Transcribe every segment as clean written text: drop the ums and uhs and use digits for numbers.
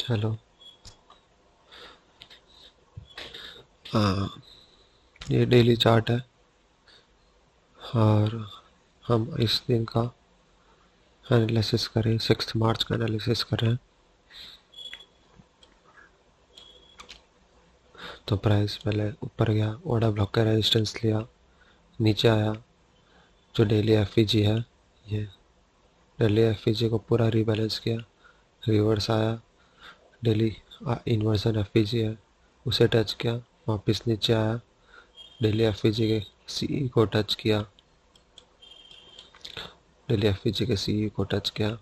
Hello. हाँ, ये daily chart है और हम इस दिन का एनालिसिस करें, 6 मार्च का एनालिसिस करें। तो प्राइस पहले ऊपर गया, ऑर्डर ब्लॉक का रेजिस्टेंस लिया, नीचे आया। जो डेली एफईजी है, ये डेली एफईजी को पूरा रीबैलेंस किया, रिवर्स आया। डेली इन्वर्सन एफईजी है, उसे टच किया, वापस नीचे आया। डेली एफईजी के सीई को टच किया, डेली एफईजी के सीई को टच किया,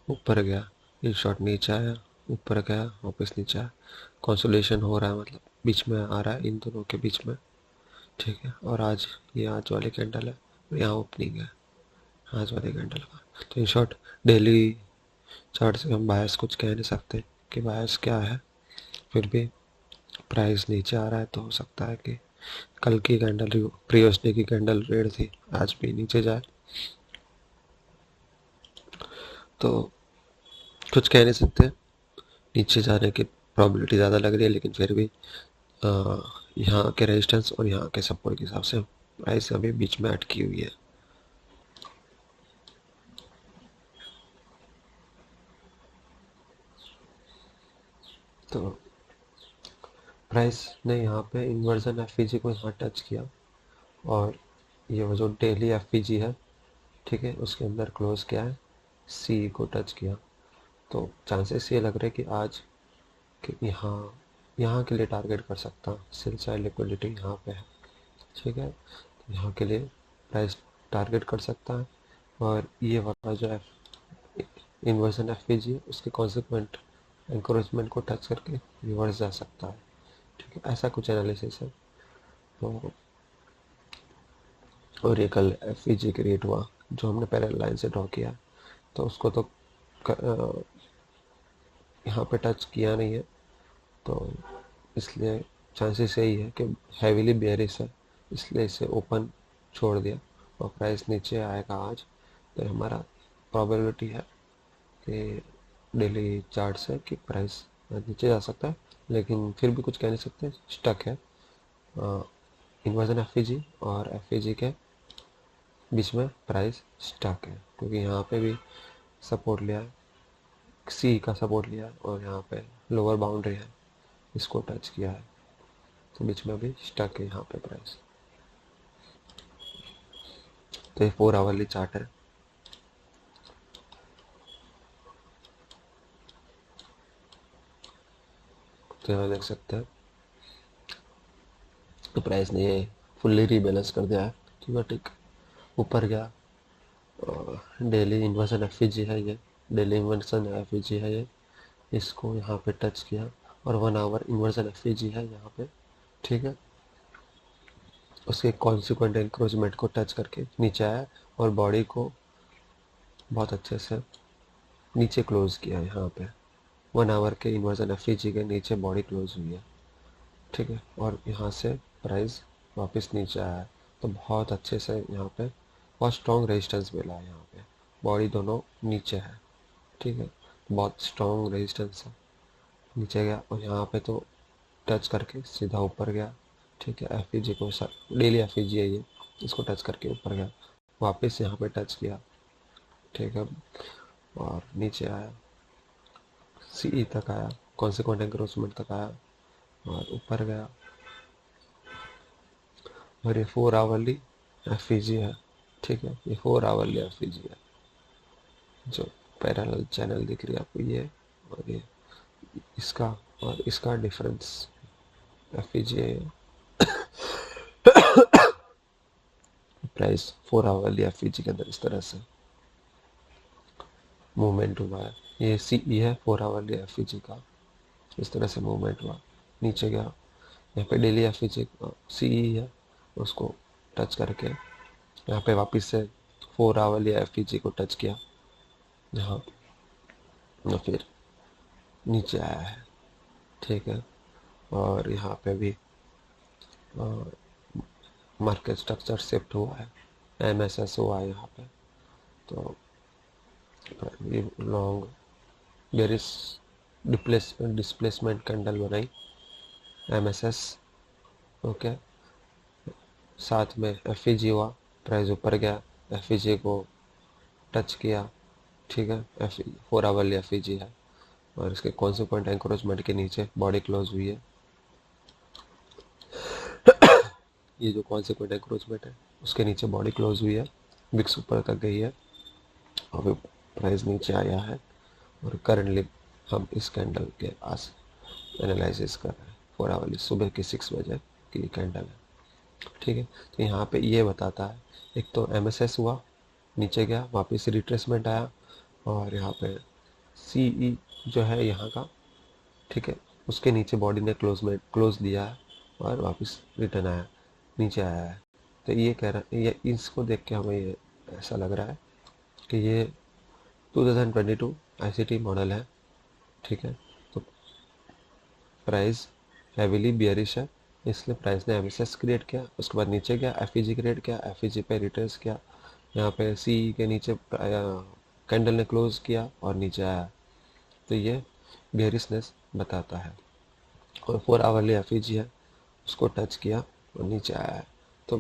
ऊपर गया। इन शॉर्ट नीचे आया, ऊपर गया, वापस नीचे आया। कंसोलिडेशन हो रहा है, मतलब बीच में आ रहा है, इन दोनों के बीच में। ठीक है। और आज ये आज वाली कैंडल है, यहाँ ओपनिंग है आज वाले कैंडल का। तो इन शॉर्ट डेली चार्ट से हम बायस कुछ कह नहीं सकते कि बायस क्या है। फिर भी प्राइस नीचे आ रहा है तो हो सकता है कि कल की कैंडल, प्रीवियस डे की कैंडल रेड थी, आज भी नीचे जाए। तो कुछ कह नहीं सकते, नीचे जाने की प्रोबेबिलिटी ज़्यादा लग रही है, लेकिन फिर भी यहाँ के रेजिस्टेंस और यहाँ के सपोर्ट के हिसाब से प्राइस अभी बीच में अटकी हुई है। तो प्राइस ने यहाँ पे इन्वर्जन एफईजी को यहाँ टच किया, और ये वो जो डेली एफईजी है, ठीक है, उसके अंदर क्लोज किया है, सी को टच किया। तो चांसेस ये लग रहे हैं कि आज कि यहाँ यहाँ के लिए टारगेट कर सकता हूँ। सेल साइड लिक्विडिटी यहाँ पे है, ठीक है, तो यहाँ के लिए प्राइस टारगेट कर सकता है। और ये वाला जो इन्वर्जन एफईजी है, उसके कॉन्सिक्वेंट एंकरेजमेंट को टच करके रिवर्स जा सकता है। ठीक है, ऐसा कुछ एनालिसिस है। तो और ये कल एफईजी क्रिएट हुआ, जो हमने पैरेलल लाइन से ड्रॉ किया, तो उसको तो यहाँ पे टच किया नहीं है। तो इसलिए चांसेस यही है कि हैवीली बेयरिश है, इसलिए इसे ओपन छोड़ दिया और प्राइस नीचे आएगा आज। तो हमारा प्रोबेबिलिटी है कि डेली चार्ट से कि प्राइस नीचे जा सकता है, लेकिन फिर भी कुछ कह नहीं सकते, स्टक है। इन्वर्जन एफईजी और एफईजी के बीच में प्राइस स्टक है, क्योंकि यहाँ पे भी सपोर्ट लिया है, सी का सपोर्ट लिया है, और यहाँ पे लोअर बाउंड्री है, इसको टच किया है। तो बीच में भी स्टक है यहाँ पे प्राइस। तो ये 4 आवरली चार्ट है। तो यहाँ देख सकते हैं, तो प्राइस ने ये फुल्ली रीबैलेंस कर दिया है, ठीक है, ठीक, ऊपर गया। डेली इन्वर्सन एफईजी है ये, डेली इन्वर्सन एफईजी है ये, इसको यहाँ पे टच किया, और 1 आवर इन्वर्सन एफईजी है यहाँ पे, ठीक है। उसके कॉन्सिक्वेंट एंक्रोचमेंट को टच करके नीचे आया, और बॉडी को बहुत अच्छे से नीचे क्लोज किया है यहाँ पे। 1 आवर के इन्वर्सन एफईजी के नीचे बॉडी क्लोज हुई है, ठीक है, और यहाँ से प्राइस वापस नीचे आया है। तो बहुत अच्छे से यहाँ पे बहुत स्ट्रॉन्ग रेजिस्टेंस मिला है, यहाँ पे बॉडी दोनों नीचे है, ठीक है, बहुत स्ट्रॉन्ग रेजिस्टेंस है। नीचे गया और यहाँ पे तो टच करके सीधा ऊपर गया, ठीक है। एफईजी को डेली एफईजी है ये, इसको टच करके ऊपर गया, वापस यहाँ पे टच किया, ठीक है, और नीचे आया, सीई तक आया, कॉन्सिक्वेंट एंक्रोचमेंट तक आया, और ऊपर गया। और ये 4 आवरली एफईजी है, ठीक है, ये 4 आवरली एफईजी है, जो पैरेलल चैनल दिख रही है आपको ये, और ये इसका और इसका डिफरेंस एफईजी है। प्राइस 4 आवरली एफईजी के अंदर इस तरह से मूवमेंट हुआ है। ये सीई है 4 आवरली एफईजी का, इस तरह से मूवमेंट हुआ, नीचे गया। यहाँ पे डेली एफईजी सीई है, उसको टच करके यहाँ पे वापस से 4 आवरली एफईजी को टच किया, यहाँ और फिर नीचे आया है, ठीक है। और यहाँ पे भी मार्केट स्ट्रक्चर शिफ्ट हुआ है, एमएसएस हुआ है यहाँ पे। तो ये लॉन्ग बेरिश डिस्प्लेसमेंट कैंडल बनाई MSS, ओके। साथ में FEG हुआ, प्राइस ऊपर गया, FEG को टच किया, ठीक है। एफ 4 आवर्ली FEG है और इसके कॉन्सिक्वेंट एंक्रोचमेंट के नीचे बॉडी क्लोज हुई है। ये जो कॉन्सिक्वेंट एंक्रोचमेंट है उसके नीचे बॉडी क्लोज हुई है, विक्स ऊपर तक गई है और फिर प्राइस नीचे आया है। और करंटली हम इस कैंडल के आस एनालिसिस कर रहे हैं 4 आवर्ली सुबह के 6 बजे की कैंडल है, ठीक है। तो यहाँ पे ये बताता है, एक तो MSS हुआ, नीचे गया, वापस रिट्रेसमेंट आया और यहाँ पे CE जो है यहाँ का, ठीक है, उसके नीचे बॉडी ने क्लोज दिया है और वापस रिटर्न आया, नीचे आया है। तो ये कह रहा है, ये इसको देख के हमें ये ऐसा लग रहा है कि ये 2022 ICT मॉडल है, ठीक है। तो प्राइस हैवीली बियरिश है, इसलिए प्राइस ने MSS क्रिएट किया, उसके बाद नीचे गया, FEG क्रिएट किया, FEG पे रिट्रेस किया, यहाँ पे CE के नीचे कैंडल ने क्लोज किया और नीचे आया। तो ये बियरिशनेस बताता है। और 4 आवर्ली FEG है, उसको टच किया और नीचे आया है। तो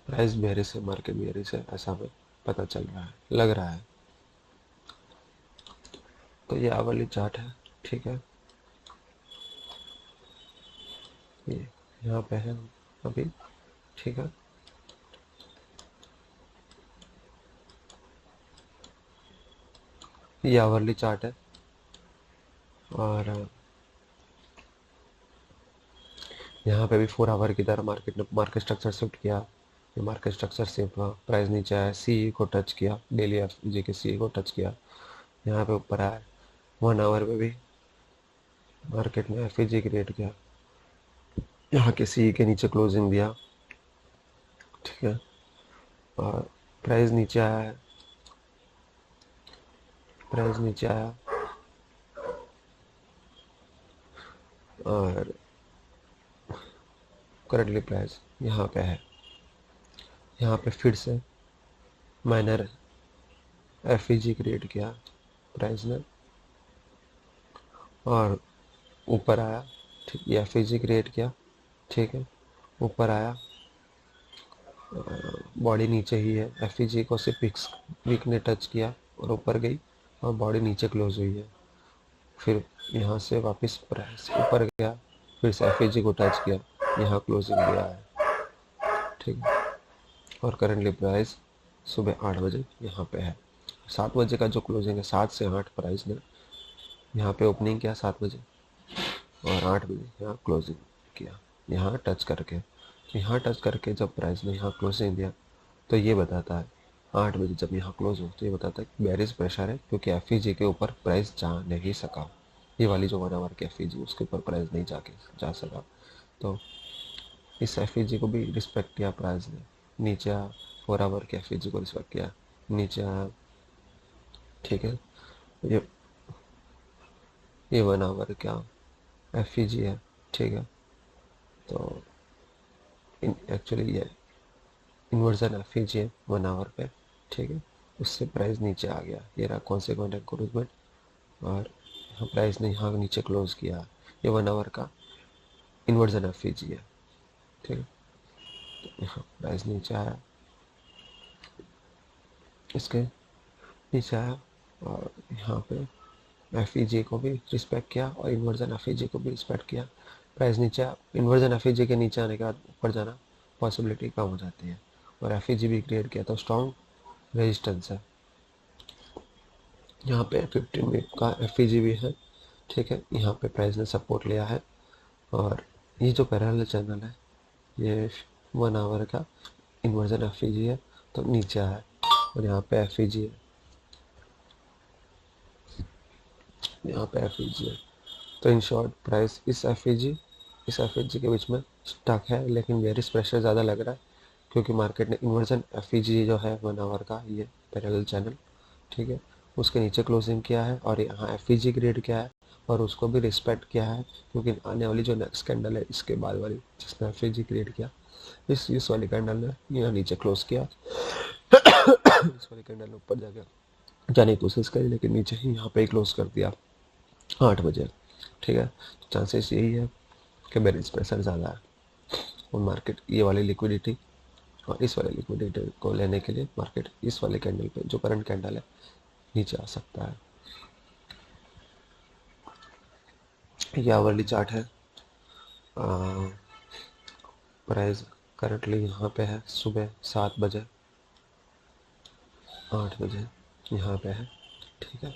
प्राइस बेयरिश है, मार्केट बेयरिश है, ऐसा हमें पता चल रहा है, लग रहा है। तो ये आवरली चार्ट है, ठीक है। ये यहाँ पे है अभी, ठीक है। ये आवरली चार्ट है और यहाँ पे भी 4 आवर की तरह मार्केट स्ट्रक्चर शिफ्ट किया। ये मार्केट स्ट्रक्चर शिफ्ट हुआ, प्राइस नीचे आया, CE को टच किया, डेली FEG के CE को टच किया, यहाँ पे ऊपर आया। 1 आवर पे भी मार्केट ने FEG क्रिएट किया, यहाँ के CE के नीचे क्लोजिंग दिया, ठीक है। और प्राइस नीचे आया है, प्राइस नीचे आया और करंटली प्राइस यहाँ पे है। यहाँ पे फिर से माइनर FEG क्रिएट किया प्राइस ने और ऊपर आया, ठीक। ये FEG क्रिएट किया, ठीक है, ऊपर आया, बॉडी नीचे ही है, FEG को सिर्फ विक ने टच किया और ऊपर गई और बॉडी नीचे क्लोज हुई है। फिर यहाँ से वापस प्राइस ऊपर गया, फिर से FEG को टच किया, यहाँ क्लोजिंग दिया है, ठीक है। और करंटली प्राइस सुबह 8 बजे यहाँ पे है। 7 बजे का जो क्लोजिंग है, 7 से 8 प्राइस ने यहाँ पे ओपनिंग किया 7 बजे और 8 बजे यहाँ क्लोजिंग किया, यहाँ टच करके। यहाँ टच करके जब प्राइस ने यहाँ क्लोजिंग दिया तो ये बताता है 8 बजे जब यहाँ क्लोज हो तो ये बताता है कि बेरिश प्रेशर है, क्योंकि FEG के ऊपर प्राइस जा नहीं सका। ये वाली जो 1 आवर की FEG उसके ऊपर प्राइस नहीं जा सका। तो इस FEG को भी रिस्पेक्ट किया प्राइस ने, नीचे 4 आवर के FEG को रिस्पेक्ट किया, नीचे आया, ठीक है। ये 1 आवर क्या FEG है, ठीक है। तो एक्चुअली ये इन्वर्जन FEG है 1 आवर पे, ठीक है। उससे प्राइस नीचे आ गया, ये रहा कॉन्सिक्वेंट एनकरेजमेंट और यहाँ प्राइस ने यहाँ नीचे क्लोज किया। ये 1 आवर का इन्वर्जन FEG है, ठीक है। तो यहाँ प्राइस नीचे आया, इसके नीचे आया और यहाँ पे FEG को भी रिस्पेक्ट किया और इन्वर्जन FEG को भी रिस्पेक्ट किया। प्राइस नीचे आया, इन्वर्जन FEG के नीचे आने के बाद ऊपर जाना पॉसिबिलिटी कम हो जाती है और FEG भी क्रिएट किया, तो स्ट्रॉन्ग रेजिस्टेंस है। यहाँ पे 15 मिनट का FEG भी है, ठीक है। यहाँ पे प्राइस ने सपोर्ट लिया है और ये जो पैरेलल चैनल है ये 1 आवर का इन्वर्जन FEG है, तो नीचे आया और यहाँ पे FEG है, यहाँ पे FEG है। तो इन शॉर्ट प्राइस इस FEG के बीच में स्टक है, लेकिन बेरिश प्रेशर ज़्यादा लग रहा है क्योंकि मार्केट ने इन्वर्जन FEG जो है 1 आवर का ये पैरेलल चैनल, ठीक है, उसके नीचे क्लोजिंग किया है और यहाँ FEG क्रिएट किया है और उसको भी रिस्पेक्ट किया है, क्योंकि आने वाली जो नेक्स्ट कैंडल है इसके बाद वाली जिसने FEG क्रिएट किया, इस वाली कैंडल ने यहाँ नीचे क्लोज किया, इस वाली कैंडल ने ऊपर जाके जाने की कोशिश करी, लेकिन नीचे ही यहाँ पे क्लोज कर दिया 8 बजे। ठीक है, तो चांसेस यही है कि बेरिश प्रेशर ज़्यादा है और मार्केट ये वाली लिक्विडिटी और इस वाले लिक्विडिटी को लेने के लिए मार्केट इस वाले कैंडल पे जो करंट कैंडल है नीचे आ सकता है। ये आवरली चार्ट है। प्राइस करंटली यहाँ पे है सुबह 7 बजे, 8 बजे यहाँ पे है। ठीक है,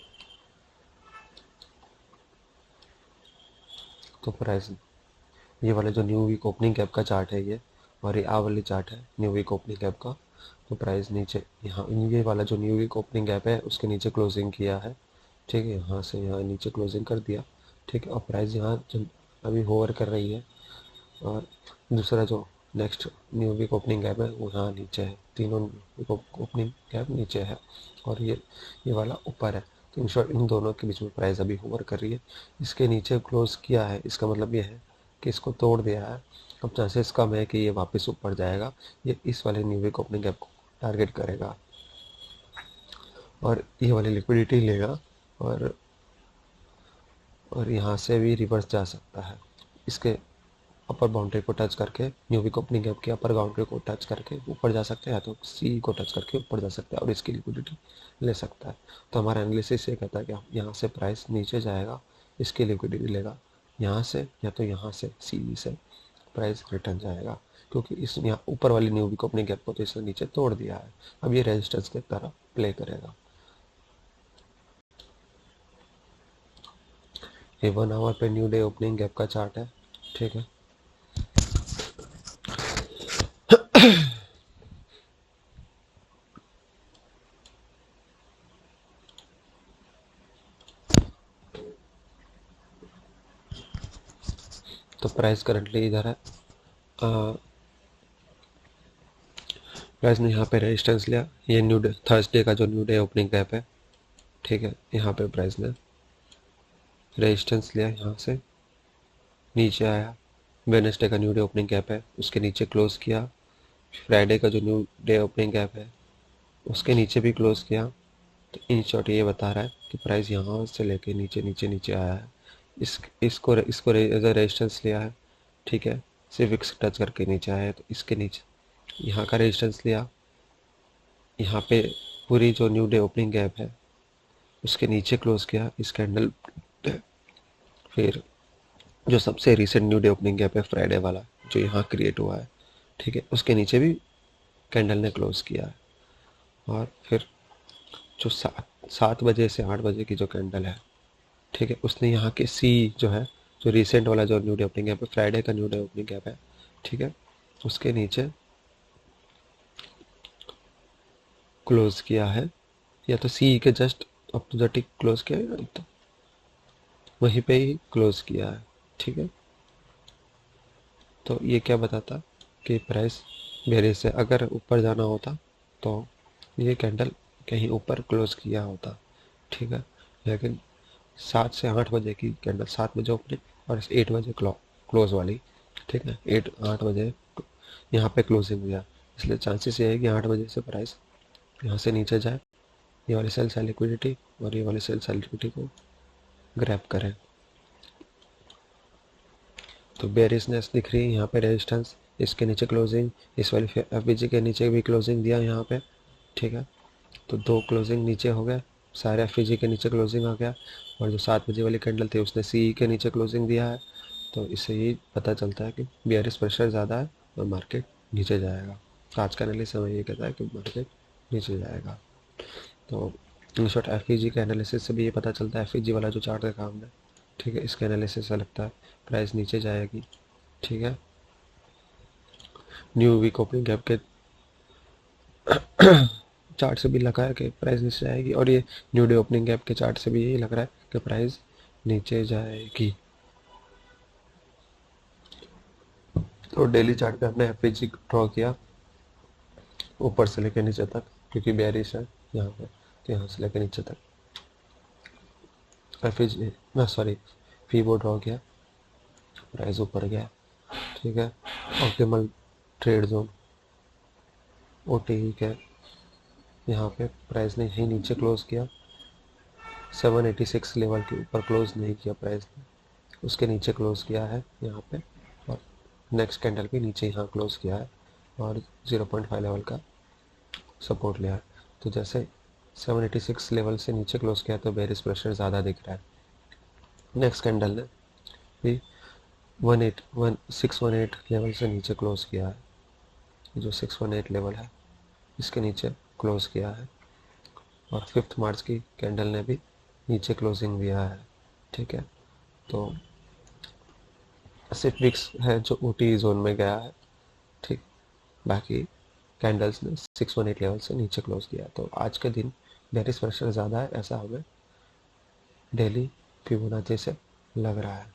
तो प्राइस ये वाला जो न्यू वीक ओपनिंग गैप का चार्ट है ये, और ये आ वाली चार्ट है न्यू वीक ओपनिंग गैप का। तो प्राइस नीचे यहाँ ये वाला जो न्यू वीक ओपनिंग गैप है उसके नीचे क्लोजिंग किया है। ठीक है, यहाँ से यहाँ नीचे क्लोजिंग कर दिया। ठीक है, और प्राइस यहाँ अभी होवर कर रही है। और दूसरा जो next new week opening gap है वो यहाँ नीचे है, तीनों ओपनिंग गैप नीचे है और ये वाला ऊपर है। तो इन शॉर्ट इन दोनों के बीच में प्राइस अभी होवर कर रही है। इसके नीचे क्लोज किया है, इसका मतलब ये है कि इसको तोड़ दिया है। अब चांसेस कम है कि ये वापस ऊपर जाएगा। ये इस वाले न्यू वीक ओपनिंग गैप को टारगेट करेगा और ये वाली लिक्विडिटी लेगा और यहाँ से भी रिवर्स जा सकता है। इसके अपर बाउंड्री को टच करके न्यू वीक ओपनिंग गैप की अपर बाउंड्री को टच करके ऊपर जा सकते हैं, या तो सी को टच करके ऊपर जा सकता है और इसकी लिक्विडिटी ले सकता है। तो हमारा एनालिसिस ये कहता है कि यहाँ से प्राइस नीचे जाएगा, इसकी लिक्विडिटी लेगा यहाँ से, या तो यहाँ से सी से प्राइस रिटर्न जाएगा, क्योंकि इस यहाँ ऊपर वाली न्यू वीक ओपनिंग गैप को तो इसने नीचे तोड़ दिया है। अब ये रेजिस्टेंस की तरह प्ले करेगा। ये 1 आवर पे न्यू डे ओपनिंग गैप का चार्ट है। ठीक है, तो प्राइस करंटली इधर है। प्राइस ने यहाँ पे रेजिस्टेंस लिया, ये न्यू डे थर्सडे का जो न्यू डे ओपनिंग गैप है। ठीक है, यहाँ पे प्राइस ने रेजिस्टेंस लिया, यहाँ से नीचे आया। वेडनेसडे का न्यू डे ओपनिंग गैप है, उसके नीचे क्लोज किया। फ्राइडे का जो न्यू डे ओपनिंग गैप है उसके नीचे भी क्लोज किया। तो इन शॉर्ट ये बता रहा है कि प्राइस यहाँ से लेके नीचे नीचे नीचे आया है। इसको एज अ रेजिस्टेंस लिया है। ठीक है, सिर्फ फिक्स टच करके नीचे आया है, तो इसके नीचे यहाँ का रेजिस्टेंस लिया। यहाँ पे पूरी जो न्यू डे ओपनिंग गैप है उसके नीचे क्लोज किया इस कैंडल। फिर जो सबसे recent new day opening gap है फ्राइडे वाला जो यहाँ क्रिएट हुआ है, ठीक है, उसके नीचे भी कैंडल ने क्लोज किया है। और फिर जो 7 बजे से 8 बजे की जो कैंडल है, ठीक है, उसने यहाँ के सी जो है, जो रिसेंट वाला जो न्यू डे ओपनिंग गैप है, फ्राइडे का न्यू डे ओपनिंग गैप है, ठीक है, उसके नीचे क्लोज किया है, या तो सी के just up to the tick close किया है, तो वहीं पे ही क्लोज किया है। ठीक है, तो ये क्या बताता कि प्राइस बेरिश से अगर ऊपर जाना होता तो ये कैंडल कहीं ऊपर क्लोज किया होता। ठीक है, लेकिन 7 से 8 बजे की कैंडल, 7 बजे ओपनिंग और 8 बजे क्लोज वाली, ठीक है, 8 बजे यहाँ पे क्लोजिंग हुआ, इसलिए चांसेस ये है कि 8 बजे से प्राइस यहाँ से नीचे जाए, ये वाली सेल साइड लिक्विडिटी और ये वाली सेल साइड लिक्विडिटी को ग्रैब करें। तो बेरिशनेस दिख रही है यहाँ पे, रेजिस्टेंस, इसके नीचे क्लोजिंग, इस वाली एफबीजी के नीचे भी क्लोजिंग दिया यहाँ पे। ठीक है, तो 2 क्लोजिंग नीचे हो गए, सारे एफबीजी के नीचे क्लोजिंग आ गया, और जो 7 बजे वाली कैंडल थी उसने सी के नीचे क्लोजिंग दिया है। तो इससे ही पता चलता है कि बेयरिश प्रेशर ज़्यादा है और मार्केट नीचे जाएगा। तो आज का एनालिसिस हमें ये कहता है कि मार्केट नीचे जाएगा। तो इन शॉर्ट एफ के एनालिसिस से भी ये पता चलता है, एफ वाला जो चार्ट देखा हमने, ठीक है, इसके एनालिसिस से लगता है प्राइस नीचे जाएगी। ठीक है, न्यू वीक ओपनिंग गैप के चार्ट से भी लगा है कि प्राइस नीचे जाएगी, और ये न्यू डे ओपनिंग गैप के चार्ट से भी यही लग रहा है कि प्राइस नीचे जाएगी। तो डेली चार्ट पे हमने एफ ड्रॉ किया ऊपर से लेकर नीचे तक, क्योंकि बेयरिश है यहाँ पे, तो यहाँ से लेकर नीचे तक एफ सॉरी फीबो ड्रॉ किया, प्राइस ऊपर गया। ठीक है, optimal trade zone O T के यहाँ पे प्राइस ने यहीं नीचे क्लोज किया, 786 लेवल के ऊपर क्लोज नहीं किया प्राइस ने, उसके नीचे क्लोज किया है यहाँ पे, और नेक्स्ट कैंडल भी नीचे यहाँ क्लोज किया है और 0.5 लेवल का सपोर्ट लिया है। तो जैसे 786 लेवल से नीचे क्लोज किया तो बेरिश प्रेशर ज़्यादा दिख रहा है। नेक्स्ट कैंडल ने भी 618 लेवल से नीचे क्लोज किया है, जो 618 लेवल है इसके नीचे क्लोज किया है, और 5 मार्च की कैंडल ने भी नीचे क्लोजिंग दिया है। ठीक है, तो सिर्फ विक्स है जो ऊटी जोन में गया है। ठीक, बाकी कैंडल्स ने 618 लेवल से नीचे क्लोज किया। तो आज के दिन बेरिश प्रेशर ज़्यादा है, ऐसा हमें डेली फिबोनाची से लग रहा है।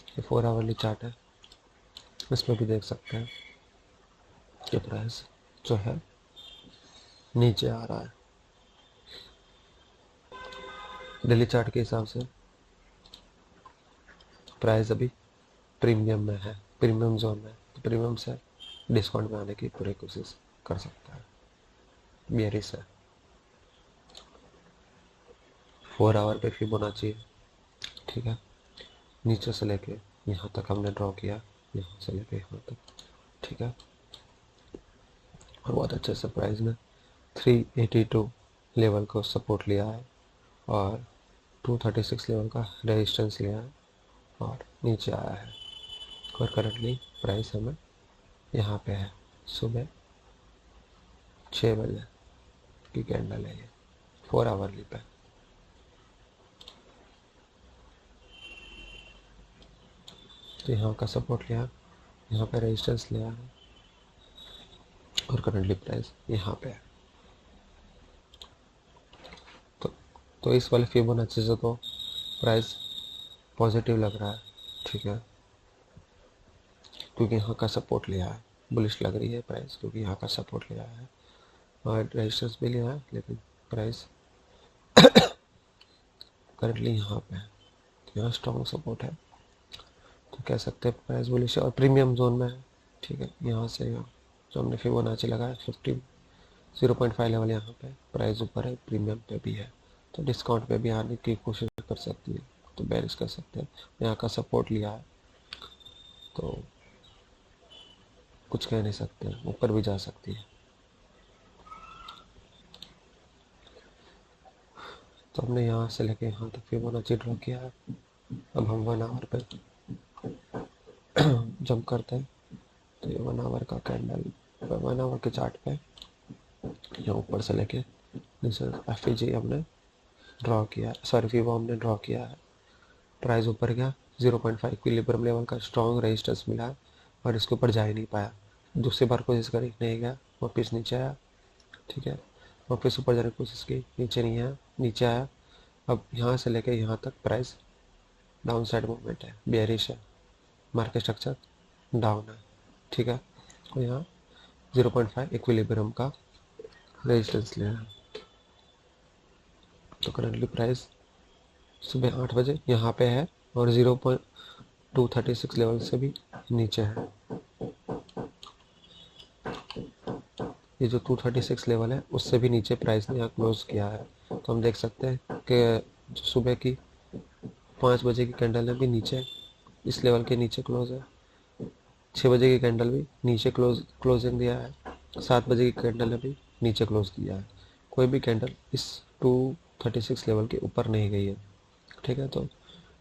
ये 4 आवरली चार्ट है, इसमें भी देख सकते हैं कि प्राइस जो है नीचे आ रहा है। डेली चार्ट के हिसाब से प्राइस अभी प्रीमियम में है, प्रीमियम जोन में, तो प्रीमियम से डिस्काउंट में आने की पूरी कोशिश कर सकता है। बेरिश है, 4 आवर पे फिबोनाची है। ठीक है, नीचे से लेके यहाँ तक हमने ड्रॉ किया, यहाँ से लेके यहाँ तक। ठीक है, और बहुत अच्छे से प्राइस ने 382 लेवल को सपोर्ट लिया है और 236 लेवल का रेजिस्टेंस लिया है और नीचे आया है। और करंटली प्राइस हमें यहाँ पे है, सुबह 6 बजे की कैंडल है ये, 4 आवरली पे। तो यहाँ का सपोर्ट लिया, यहाँ पे रेजिस्टेंस लिया है और करंटली प्राइस यहाँ पे है। तो इस वाले फिबोनाची से तो प्राइस पॉजिटिव लग रहा है। ठीक है, क्योंकि यहाँ का सपोर्ट लिया है, बुलिश लग रही है प्राइस क्योंकि यहाँ का सपोर्ट लिया है और रेजिस्टेंस भी लिया है, लेकिन प्राइस करंटली यहाँ पे है, तो यहाँ स्ट्रॉन्ग सपोर्ट है, तो कह सकते हैं प्राइस बुलिश है और प्रीमियम जोन में है। ठीक है, यहाँ से यहाँ जो हमने फिबोनाची लगाया 0.5 लेवल यहाँ पे प्राइस ऊपर है, प्रीमियम पे भी है, तो डिस्काउंट पे भी आने की कोशिश कर सकती है, तो बेरिश कर सकते हैं। यहाँ का सपोर्ट लिया है तो कुछ कह नहीं सकते, ऊपर भी जा सकती है। तो हमने यहाँ से लेके यहाँ तक फिबोनाची ड्रॉ किया है। अब हम 1 आवर पे जंप करते हैं, तो ये 1 आवर का कैंडल 1 आवर के चार्ट पे यहाँ ऊपर से लेके नीचे एफईजी हमने ड्रॉ किया, सॉरी फिबो हमने ड्रॉ किया है। प्राइस ऊपर गया, 0.5 इक्विलिब्रियम लेवल का स्ट्रॉन्ग रेजिस्टेंस मिला है और इसके ऊपर जा ही नहीं पाया। दूसरी बार कोशिश करी, नहीं गया, वापस नीचे आया। ठीक है, वापस ऊपर जाने की कोशिश की, नीचे नहीं आया, नीचे आया। अब यहाँ से लेके यहाँ तक प्राइस डाउन साइड मूवमेंट है, बेयरिश है, मार्केट स्ट्रक्चर डाउन है। ठीक है, तो यहाँ 0.5 इक्विलिब्रियम का रेजिस्टेंस लिया है। तो करंटली प्राइस सुबह 8 बजे यहाँ पे है और 0.236 लेवल से भी नीचे है। ये जो 236 लेवल है उससे भी नीचे प्राइस ने यहाँ क्लोज किया है। तो हम देख सकते हैं कि जो सुबह की 5 बजे की कैंडल है भी नीचे, इस लेवल के नीचे क्लोज है। 6 बजे की कैंडल भी नीचे क्लोजिंग दिया है। 7 बजे की कैंडल ने भी नीचे क्लोज किया है। कोई भी कैंडल इस 236 लेवल के ऊपर नहीं गई है। ठीक है, तो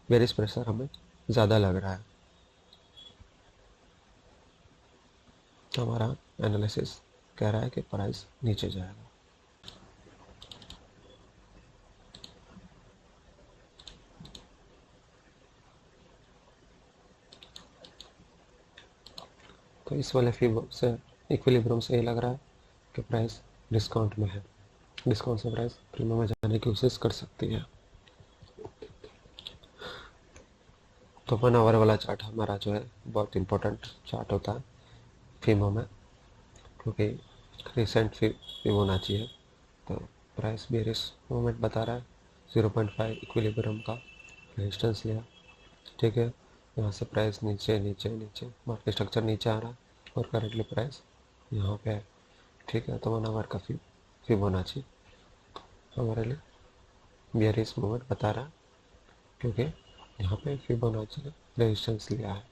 बेरिश प्रेशर हमें ज़्यादा लग रहा है। तो हमारा एनालिसिस कह रहा है कि प्राइस नीचे जाएगा। तो इस वाले फिबो से इक्विलिब्रियम से ये लग रहा है कि प्राइस डिस्काउंट में है, डिस्काउंट से प्राइस प्रीमियम में जाने की कोशिश कर सकती है। तो 1 आवर वाला चार्ट हमारा जो है बहुत इंपॉर्टेंट चार्ट होता है फिबो में, क्योंकि रिसेंट फिबोनाची है। तो प्राइस बेरिश मूवमेंट बता रहा है, 0.5 इक्विलिब्रियम का रेजिस्टेंस लिया। ठीक है, यहाँ से प्राइस नीचे नीचे नीचे, मार्केट स्ट्रक्चर नीचे आ रहा है और करेंटली प्राइस यहाँ पे है। ठीक है, तो 1 आवर का फिबोनाची हमारे लिए बेयरिश मूवमेंट बता रहा है, क्योंकि यहाँ पे फिबोनाची ने रेजिस्टेंस लिया है।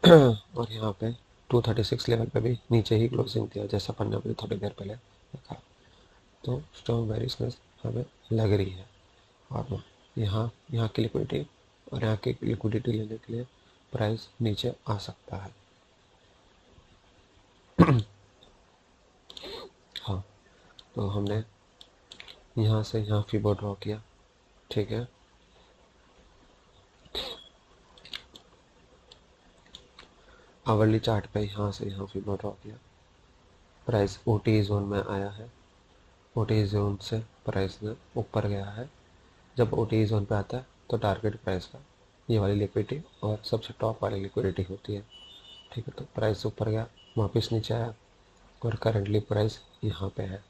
और यहाँ पे 236 लेवल पे भी नीचे ही क्लोजिंग दिया, जैसा अपन ने अभी थोड़ी देर पहले देखा। तो स्ट्रॉन्ग बेरिशनेस हमें लग रही है। और यहाँ यहाँ की लिक्विडिटी और यहाँ की लिक्विडिटी लेने के लिए प्राइस नीचे आ सकता है। हाँ, तो हमने यहाँ से यहाँ फिबो ड्रॉ किया। ठीक है, आवरली चार्ट पे यहाँ से यहाँ फिबो ड्रॉ किया। प्राइस ओटी जोन में आया है, ओटी जोन से प्राइस ने ऊपर गया है। जब ओटी जोन पे आता है तो टारगेट प्राइस का ये वाली लिक्विडिटी और सबसे टॉप वाली लिक्विडिटी होती है। ठीक है, तो प्राइस ऊपर गया, वापस नीचे आया और करंटली प्राइस यहाँ पे है।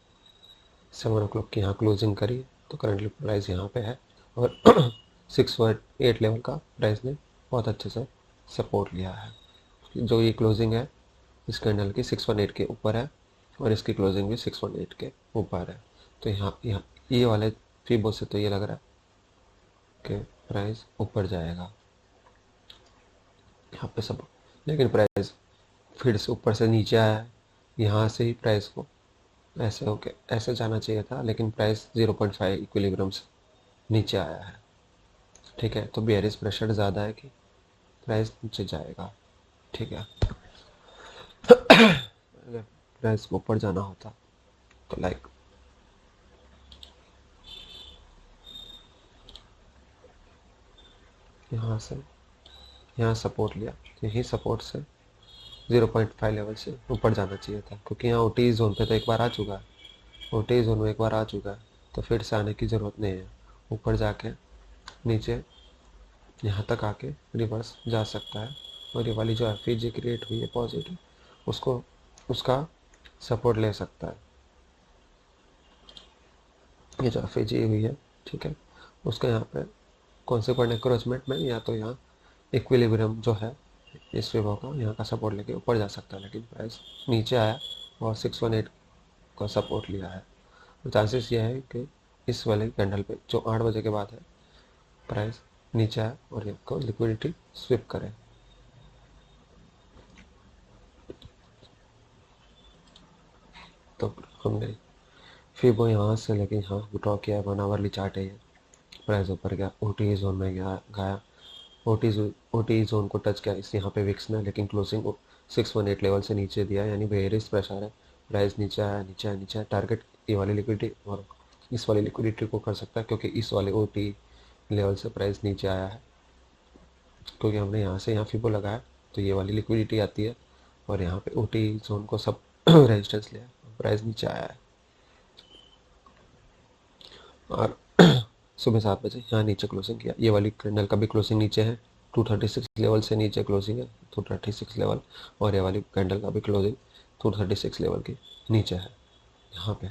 7 o'clock की यहाँ क्लोजिंग करी तो करंटली प्राइस यहाँ पे है और 618 लेवल का प्राइस ने बहुत अच्छे से सपोर्ट लिया है। जो ये क्लोजिंग है इस कैंडल की 618 के ऊपर है और इसकी क्लोजिंग भी 618 के ऊपर है। तो यहाँ यहाँ ये वाले फीबो से तो ये लग रहा है कि प्राइस ऊपर जाएगा यहाँ पे सब, लेकिन प्राइस फिर से ऊपर से नीचे आया है। यहाँ से ही प्राइस को ऐसे होके ऐसे जाना चाहिए था, लेकिन प्राइस 0.5 इक्विलिब्रियम से नीचे आया है। ठीक है, तो बेयरिश प्रेशर ज़्यादा है कि प्राइस नीचे जाएगा। ठीक है, अगर प्राइस को ऊपर जाना होता तो लाइक यहाँ से यहाँ सपोर्ट लिया, यही सपोर्ट से 0.5 लेवल से ऊपर जाना चाहिए था, क्योंकि यहाँ ओटी जोन पे तो एक बार आ चुका है, ओटी जोन में एक बार आ चुका है, तो फिर से आने की ज़रूरत नहीं है। ऊपर जाके नीचे यहाँ तक आके रिवर्स जा सकता है और ये वाली जो एफ क्रिएट हुई है पॉजिटिव, उसको उसका सपोर्ट ले सकता है। ये जो एफ हुई है, ठीक है, उसका यहाँ पे कॉन्सिक्वेंट एंक्रोचमेंट में या तो यहाँ इक्विलिब्रियम जो है इस विवो का यहाँ का सपोर्ट लेके ऊपर जा सकता है, लेकिन प्राइस नीचे आया और 618 का सपोर्ट लिया है। तो चांसेस ये है कि इस वाले कैंडल पे जो 8 बजे के बाद है प्राइस नीचे आए और इसको लिक्विडिटी स्विप करे। तो हमने फिबो यहाँ से लेके यहाँ ड्रॉ किया, 1 आवरली चार्ट है ये। प्राइस ऊपर गया, ओटी जोन में गया, ओटी जोन को टच किया इस यहाँ पे विक्स ने, लेकिन क्लोजिंग 618 लेवल से नीचे दिया, यानी बेयरिश प्रेशर है। प्राइस नीचे आया, नीचे आया, नीचे आया। टारगेट ये वाली लिक्विडिटी और इस वाली लिक्विडिटी को कर सकता है, क्योंकि इस वाले ओटी लेवल से प्राइस नीचे आया है, क्योंकि हमने यहाँ से यहाँ फिबो लगाया तो ये वाली लिक्विडिटी आती है और यहाँ पे ओटी जोन को सब रेजिस्टेंस लिया, प्राइस नीचे आया है। और सुबह 7 बजे यहाँ नीचे क्लोजिंग किया, ये वाली कैंडल का भी क्लोजिंग नीचे है, 236 लेवल से नीचे क्लोजिंग है, 236 लेवल, और ये वाली कैंडल का भी क्लोजिंग 236 लेवल की नीचे है। यहाँ पे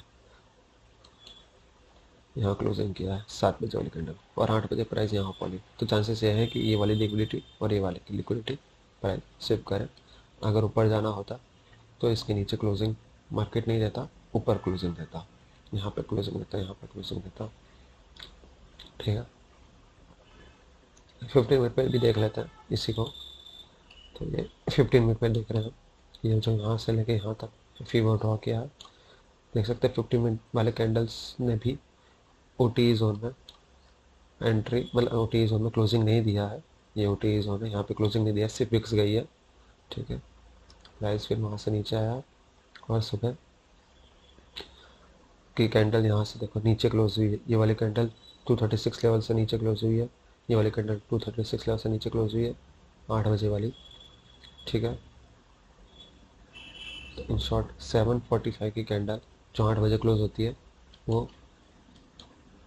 यहाँ क्लोजिंग किया है 7 बजे वाली कैंडल और 8 बजे प्राइस यहाँ पॉली। तो चांसेस ये है कि ये वाली लिक्विडिटी और ये वाली लिक्विडिटी प्राइस शिफ्ट करे। अगर ऊपर जाना होता तो इसके नीचे क्लोजिंग मार्केट नहीं देता, ऊपर क्लोजिंग देता, यहाँ पे क्लोजिंग देता, यहाँ पे क्लोजिंग देता। ठीक है, 15 मिनट में भी देख लेते हैं इसी को। तो ये 15 मिनट में देख रहे हैं, ये जो यहाँ से लेके यहाँ तक फीवर ड्रॉ किया है, देख सकते हैं 15 मिनट वाले कैंडल्स ने भी ओटी जोन में एंट्री, मतलब ओटी जोन में क्लोजिंग नहीं दिया है। ये ओटी जोन है, यहाँ पे क्लोजिंग नहीं दिया, सिर्फ विक्स गई है। ठीक है, प्राइस फिर वहाँ से नीचे आया और सुबह की कैंडल यहाँ से देखो नीचे क्लोज हुई है। ये वाली कैंडल 236 लेवल से नीचे क्लोज हुई है, ये वाली कैंडल 236 लेवल से नीचे क्लोज हुई है 8 बजे वाली। ठीक है, तो इन शॉर्ट 745 की कैंडल जो 8 बजे क्लोज होती है वो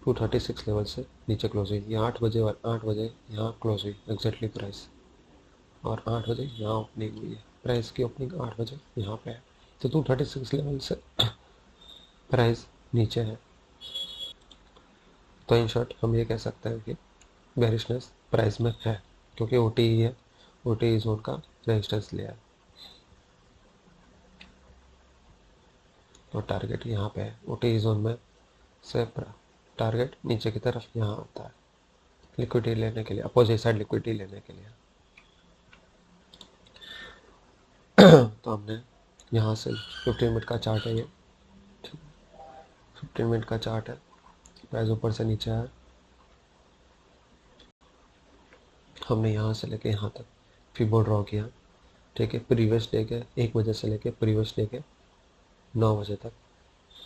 236 लेवल से नीचे क्लोज हुई। ये 8 बजे यहाँ क्लोज हुई एग्जैक्टली प्राइस, और 8 बजे यहाँ ओपनिंग हुई है। प्राइस की ओपनिंग 8 बजे यहाँ पे है, तो 236 लेवल से प्राइस नीचे है। तो इन शॉर्ट हम ये कह सकते हैं कि बेरिशनेस प्राइस में है, क्योंकि ओ टी है, ओ टी जोन का रेजिस्टेंस लिया है। और टारगेट यहाँ पे है, ओ टी जोन में से टारगेट नीचे की तरफ यहाँ आता है लिक्विडिटी लेने के लिए, अपोजिट साइड लिक्विडिटी लेने के लिए। तो हमने यहाँ से 15 मिनट का चार्ट है ये, 15 मिनट का चार्ट है, प्राइस ऊपर से नीचे है। हमने यहाँ से लेके यहाँ तक फीबो ड्रॉ किया, ठीक है। प्रीवियस डे के 1 बजे से लेके प्रीवियस डे के 9 बजे तक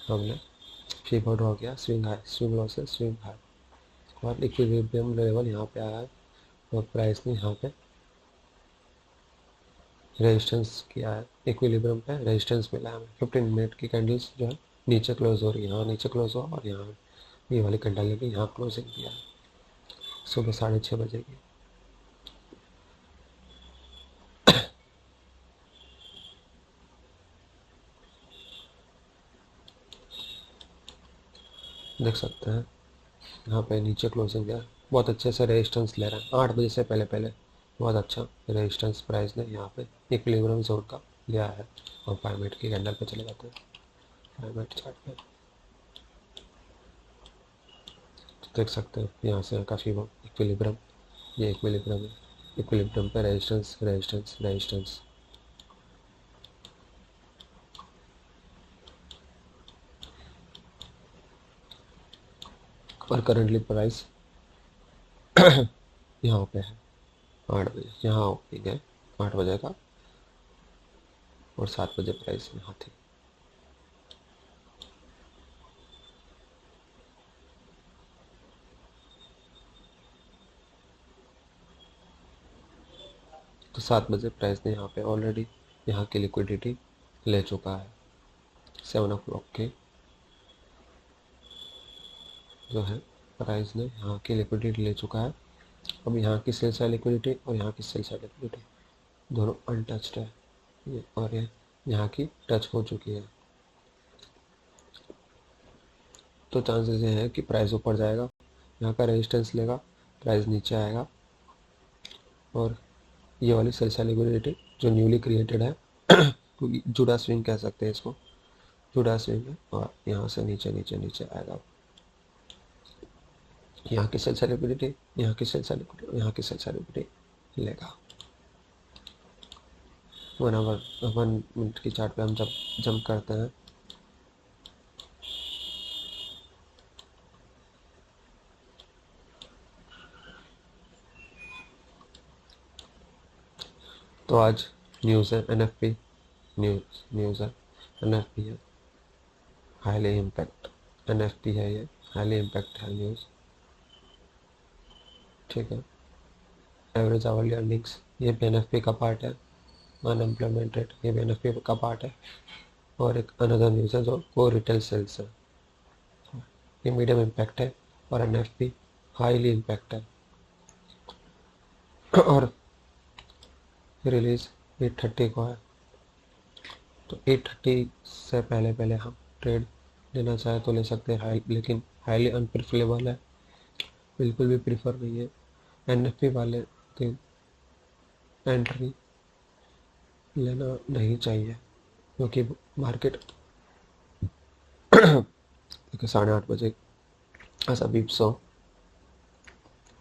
हमने फीबो ड्रॉ किया, स्विंग हाई, स्विंग लॉ से स्विंग हाई, और इक्विलिब्रियम लेवल यहाँ पे आया है, और प्राइस ने यहाँ पे रेजिस्टेंस किया है, इक्विलिब्रियम पे रेजिस्टेंस मिला है हमें। 15 मिनट की कैंडल्स जो है नीचे क्लोज हो रही है, यहाँ नीचे क्लोज हुआ, और यहाँ ये वाली कैंडल लेके यहाँ क्लोजिंग किया है सुबह 6:30 बजे की। देख सकते हैं यहाँ पे नीचे क्लोजिंग है, बहुत अच्छे से रेजिस्टेंस ले रहा है 8 बजे से पहले पहले, बहुत अच्छा रेजिस्टेंस प्राइस ने यहाँ पे इक्विलिब्रियम जोन का लिया है। और 5 मिनट की कैंडल पे चले जाते हैं, 5 मिनट चार्ट पे तो देख सकते हैं यहाँ से काफ़ी इक्विलिब्रियम, ये इक्विलिब्रियम है, इक्विलिब्रियम पे रेजिस्टेंस रेजिस्टेंस रेजिस्टेंस। और करंटली प्राइस यहाँ पे है 8 बजे, यहाँ ओपनिंग है 8 बजे का, और 7 बजे प्राइस यहाँ थी। तो 7 बजे प्राइस ने यहाँ पे ऑलरेडी यहाँ की लिक्विडिटी ले चुका है, 7 o'clock के जो है प्राइस ने यहाँ की लिक्विडिटी ले चुका है। अब यहाँ की सेल साइड लिक्विडिटी और यहाँ की सेल साइड लिक्विडिटी दोनों अनटच्ड है, ये और ये यहाँ की टच हो चुकी है। तो चांसेस ये हैं कि प्राइस ऊपर जाएगा, यहाँ का रेजिस्टेंस लेगा, प्राइस नीचे आएगा, और ये वाली सेल साइड लिक्विडिटी जो न्यूली क्रिएटेड है क्योंकि जुड़ा स्विंग कह सकते हैं इसको, जुड़ा स्विंग है, और यहाँ से नीचे नीचे नीचे आएगा। यहाँ की सेल साइड लिक्विडिटी, यहाँ की सेल साइड लिक्विडिटी, यहाँ की सेल साइड लिक्विडिटी लेगा। 1 मिनट की चार्ट पे हम जब जंप करते हैं तो आज न्यूज़ है NFP, न्यूज़ है NFP है, हाईली इम्पैक्ट NFP है, ये हाईली इम्पैक्ट है न्यूज़, ठीक है। एवरेज आवरली अर्निंग्स ये भी NFP का पार्ट है, अनएम्प्लॉयमेंट रेट ये भी NFP का पार्ट है, और एक अनदर न्यूज़ है जो को रिटेल सेल्स है, ये मीडियम इम्पैक्ट है, और NFP हाईली इम्पैक्ट है। और रिलीज 8:30 को है, तो 8:30 से पहले पहले हम ट्रेड लेना चाहे तो ले सकते हैं, लेकिन हाईली अनप्रेफरेबल है, बिल्कुल भी प्रीफर नहीं है। NFP वाले दिन एंट्री लेना नहीं चाहिए, क्योंकि मार्केट 8:30 बजे ऐसा विप्सो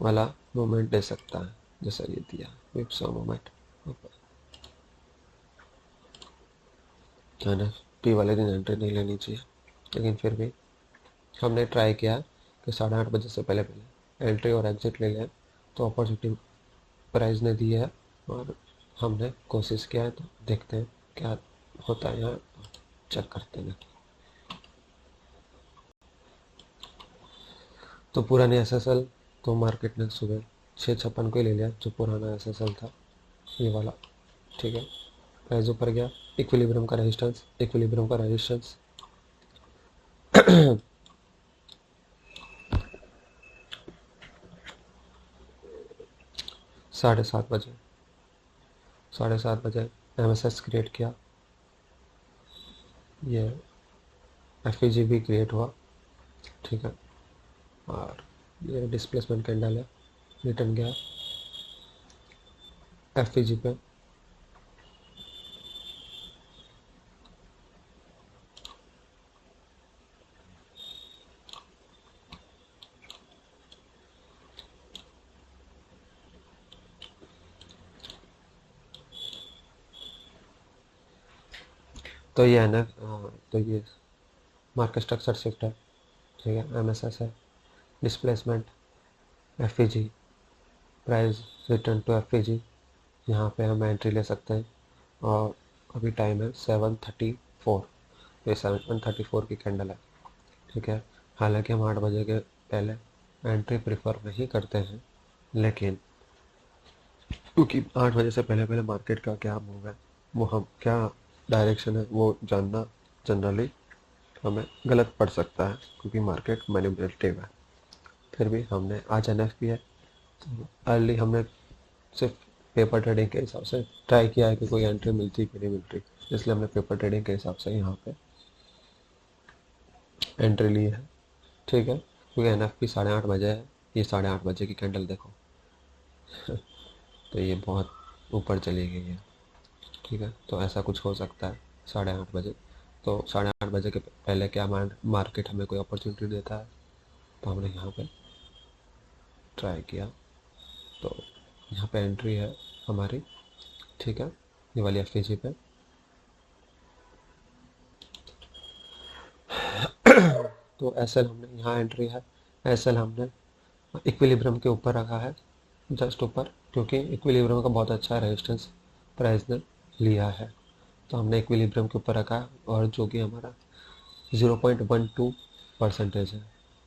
वाला मोमेंट दे सकता है, जैसा ये दिया विप्सो मोमेंट। NFP वाले दिन एंट्री नहीं लेनी चाहिए, लेकिन फिर भी हमने ट्राई किया कि 8:30 बजे से पहले पहले एंट्री और एग्जिट ले लें, तो अपॉर्चुनिटी प्राइस ने दी है, और हमने कोशिश किया है, तो देखते हैं क्या होता है, यहाँ चेक करते हैं। तो पुराने SSL तो मार्केट ने सुबह 6:56 को ही ले लिया, जो पुराना SSL था ये वाला, ठीक है। प्राइस ऊपर गया, इक्विलिब्रियम का रेजिस्टेंस, इक्विलिब्रियम का रेजिस्टेंस 7:30 बजे, 7:30 बजे MSS क्रिएट किया, ये FEG भी क्रिएट हुआ, ठीक है। और ये डिस्प्लेसमेंट कैंडल है, रिटर्न गया, एफईजी पे तो ये है ना, तो ये मार्केट स्ट्रक्चर शिफ्ट है, ठीक है, एमएसएस है, displacement, FEG, price return to FEG, यहाँ पे हम एंट्री ले सकते हैं। और अभी टाइम है 7:34, ये 7:34 की कैंडल है, ठीक है। हालांकि हम 8 बजे के पहले एंट्री प्रेफर नहीं करते हैं, लेकिन क्योंकि 8 बजे से पहले पहले मार्केट का क्या मूव है, वो हम क्या डायरेक्शन है वो जानना जनरली हमें गलत पड़ सकता है, क्योंकि मार्केट मैनिपुलेटिव है। फिर भी हमने आज एनएफपी है, तो अर्ली हमने सिर्फ पेपर ट्रेडिंग के हिसाब से ट्राई किया है कि कोई एंट्री मिलती कि नहीं मिलती, इसलिए हमने पेपर ट्रेडिंग के हिसाब से यहाँ पे एंट्री ली है, ठीक है। क्योंकि एनएफपी 8:30 बजे है, ये 8:30 बजे की कैंडल देखो, तो ये बहुत ऊपर चली गई है, ठीक है। तो ऐसा कुछ हो सकता है 8:30 बजे, तो 8:30 बजे के पहले क्या मार्केट हमें कोई अपॉर्चुनिटी देता है, तो हमने यहाँ पे ट्राई किया, तो यहाँ पे एंट्री है हमारी, ठीक है, ये वाली एफईजी पे। तो एसएल हमने यहाँ एंट्री है, एसएल हमने इक्विलिब्रियम के ऊपर रखा है, जस्ट ऊपर, क्योंकि इक्विलिब्रियम का बहुत अच्छा रेजिस्टेंस प्राइस ने लिया है, तो हमने इक्विलिब्रियम के ऊपर रखा है, और जो कि हमारा 0.12% है,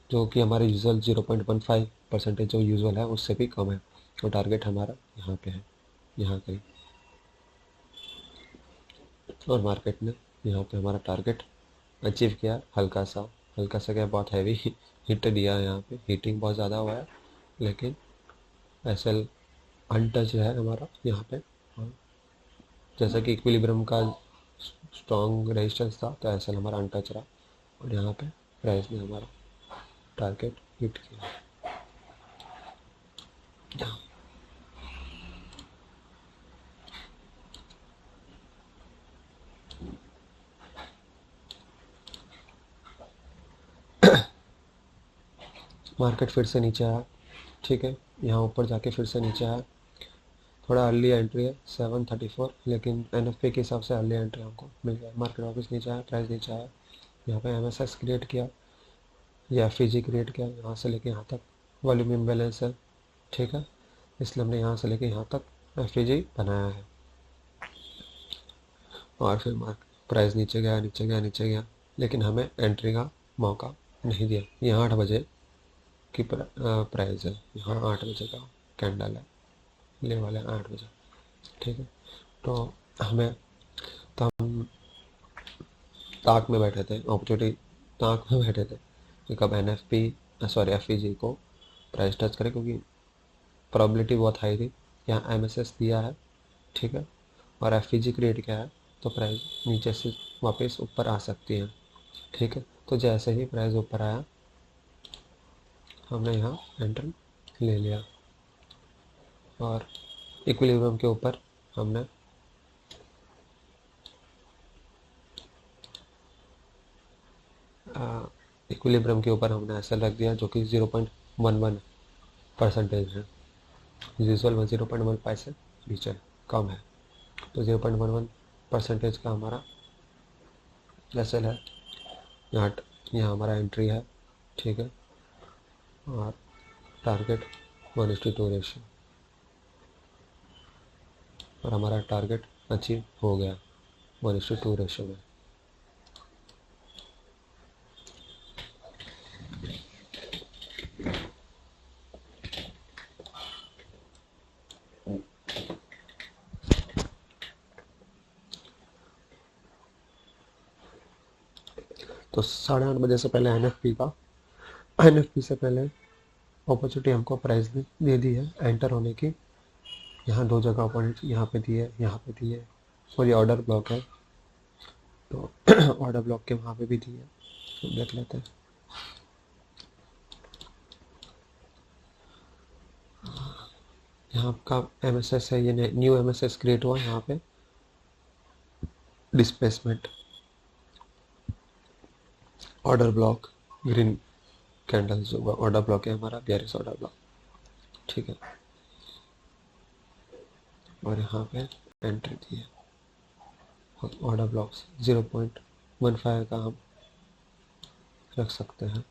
जो कि हमारे यूजुअल 0.15% जो यूजुअल है उससे भी कम है। तो टारगेट हमारा यहाँ पे है, यहाँ कहीं, और मार्केट ने यहाँ पे हमारा टारगेट अचीव किया, हल्का सा क्या, बहुत हैवी हिट दिया है, यहाँ पे हीटिंग बहुत ज़्यादा हुआ है, लेकिन एसएल अनटच है हमारा यहाँ पे। और जैसा कि इक्विलिब्रियम का स्ट्रॉन्ग रेजिस्टेंस था, तो एसएल हमारा अनटच रहा, और यहाँ पे प्राइस ने हमारा टारगेट हिट किया। मार्केट फिर से नीचे आया, ठीक है, यहाँ ऊपर जाके फिर से नीचे आया, थोड़ा अर्ली एंट्री है 7:34, लेकिन एनएफपी के हिसाब से अर्ली एंट्री हमको मिल गया। मार्केट वापस नीचे आया, प्राइस नीचे आया, यहाँ पे एमएसएस क्रिएट किया, ये एफईजी क्रिएट किया, यहाँ से लेके यहाँ तक वॉल्यूम इम्बैलेंस है, ठीक है, इसलिए हमने यहाँ से लेके यहाँ तक एफईजी बनाया है। और फिर प्राइस नीचे गया, नीचे गया, नीचे गया, लेकिन हमें एंट्री का मौका नहीं दिया। यहाँ 8 बजे की प्राइस है, यहाँ 8 बजे का कैंडल है, लेवल है 8 बजे, ठीक है। तो हमें, तो हम ताक में बैठे थे, अपॉर्चुनिटी ताक में बैठे थे कि कब एफईजी को प्राइस टच करे, क्योंकि प्रोबेबिलिटी बहुत हाई थी। यहाँ एमएसएस दिया है, ठीक है, और एफईजी क्रिएट किया है, तो प्राइस नीचे से वापस ऊपर आ सकती है, ठीक है। तो जैसे ही प्राइस ऊपर आया, हमने यहाँ एंटर ले लिया, और इक्विलिब्रियम के ऊपर हमने इक्विलिब्रियम के ऊपर हमने ऐसा रख दिया, जो कि 0.11% है, यूजुअल 0.15 से नीचे कम है, तो 0.11% का हमारा एसएल है, यहाँ हमारा एंट्री है, ठीक है, और टारगेट 1:2 रेशियो, और हमारा टारगेट अचीव हो गया 1:2 रेशियो में। तो 8:30 बजे से पहले एनएफपी से पहले अपॉर्चुनिटी हमको प्राइस ने दे दी है एंटर होने की। यहाँ 2 जगह अपॉर्चुनिटी यहाँ पे दी है, यहाँ पे दी है, और ये ऑर्डर ब्लॉक है, तो ऑर्डर ब्लॉक के वहाँ पे भी दी है, तो देख लेते हैं। यहाँ आपका MSS है, ये न्यू MSS क्रिएट हुआ यहाँ पे। Displacement, order block, green candles होगा, ऑर्डर ब्लॉक है हमारा, बेयरिश ऑर्डर ब्लॉक, ठीक है। और यहाँ पे एंट्री दी है, ऑर्डर ब्लॉक्स 0.15 का हम रख सकते हैं।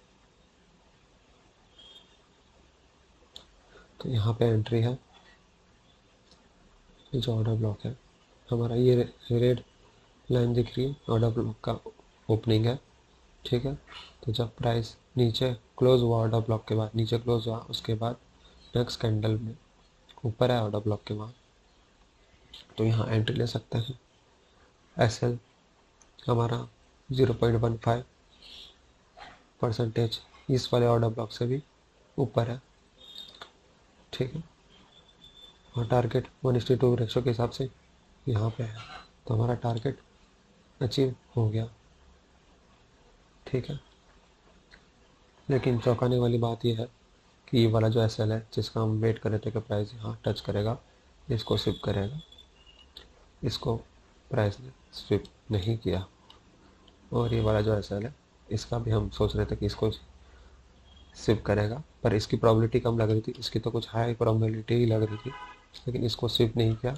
तो यहाँ पे एंट्री है, ये जो ऑर्डर ब्लॉक है हमारा, ये रेड लाइन दिख रही है, ऑर्डर ब्लॉक का ओपनिंग है, ठीक है। तो जब प्राइस नीचे क्लोज हुआ, ऑर्डर ब्लॉक के बाद नीचे क्लोज हुआ, उसके बाद नेक्स्ट कैंडल में ऊपर है ऑर्डर ब्लॉक के बाद, तो यहाँ एंट्री ले सकते हैं। SL हमारा 0.15% इस वाले ऑर्डर ब्लॉक से भी ऊपर है, ठीक है। और टारगेट 1:2 रेशो के हिसाब से यहाँ पे है, तो हमारा टारगेट अचीव हो गया, ठीक है। लेकिन चौंकाने वाली बात यह है कि ये वाला जो SL है, जिसका हम वेट कर रहे थे कि प्राइस यहाँ टच करेगा, इसको स्विप करेगा, इसको प्राइस ने स्विप नहीं किया। और ये वाला जो SL है, इसका भी हम सोच रहे थे कि इसको स्विप करेगा, पर इसकी प्रोबेबिलिटी कम लग रही थी, इसकी तो कुछ हाई प्रोबेबिलिटी ही लग रही थी, लेकिन इसको स्विप नहीं किया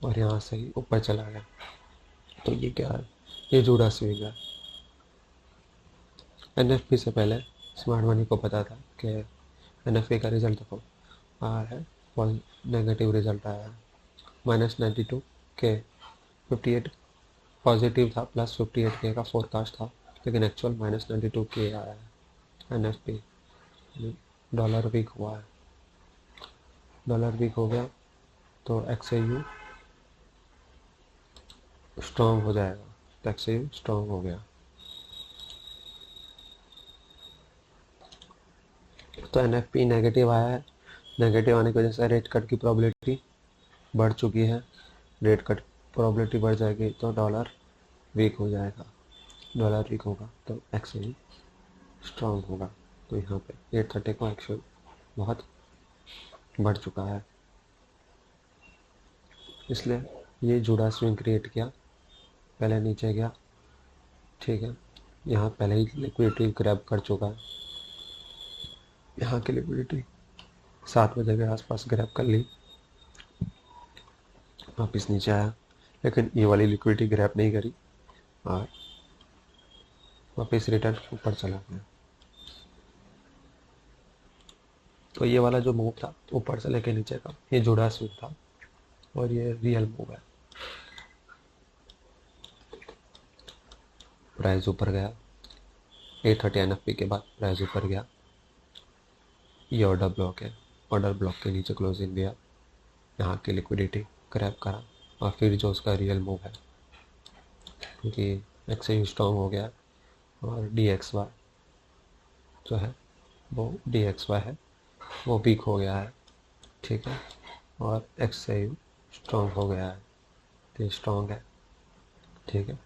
और यहाँ से ही ऊपर चला गया। तो ये क्या है, ये जुड़ा स्विंग है। NFP से पहले स्मार्ट मनी को पता था कि NFP का रिजल्ट देखो आया है, नेगेटिव रिजल्ट आया है, -92 के 58 पॉजिटिव था, +58 का फोरकास्ट था, लेकिन एक्चुअल -92 के आया है। NFP डॉलर वीक हुआ है, डॉलर वीक हो गया तो XAU स्ट्रॉन्ग हो जाएगा, तो XAU स्ट्रॉन्ग हो गया। तो NFP नेगेटिव आया है, नेगेटिव आने की वजह से रेट कट की प्रोबेबिलिटी बढ़ चुकी है, रेट कट प्रोबेबिलिटी बढ़ जाएगी तो डॉलर वीक हो जाएगा, डॉलर वीक होगा तो XAU स्ट्रॉन्ग होगा। तो यहाँ पे 830 को XAU बहुत बढ़ चुका है, इसलिए ये जुड़ा स्विंग क्रिएट किया, पहले नीचे गया, ठीक है। यहाँ पहले ही लिक्विडिटी ग्रैब कर चुका है, यहाँ की लिक्विडिटी 7 बजे के आसपास ग्रैब कर ली, वापस नीचे आया, लेकिन ये वाली लिक्विडिटी ग्रैब नहीं करी और वापस रिटर्न ऊपर चला गया। तो ये वाला जो मूव था ऊपर से लेके नीचे का, ये जुड़ा स्विंग था और ये रियल मूव है। प्राइस ऊपर गया, 830 NFP के बाद प्राइस ऊपर गया, ये ऑर्डर ब्लॉक है, ऑर्डर ब्लॉक के नीचे क्लोजिंग दिया, यहाँ की लिक्विडिटी ग्रैब करा और फिर जो उसका रियल मूव है, क्योंकि XAU स्ट्रॉन्ग हो गया और DXY जो है वो DXY है वो वीक हो गया है, ठीक है। और XAU स्ट्रॉन्ग हो गया है, तो स्ट्रॉन्ग है, ठीक है।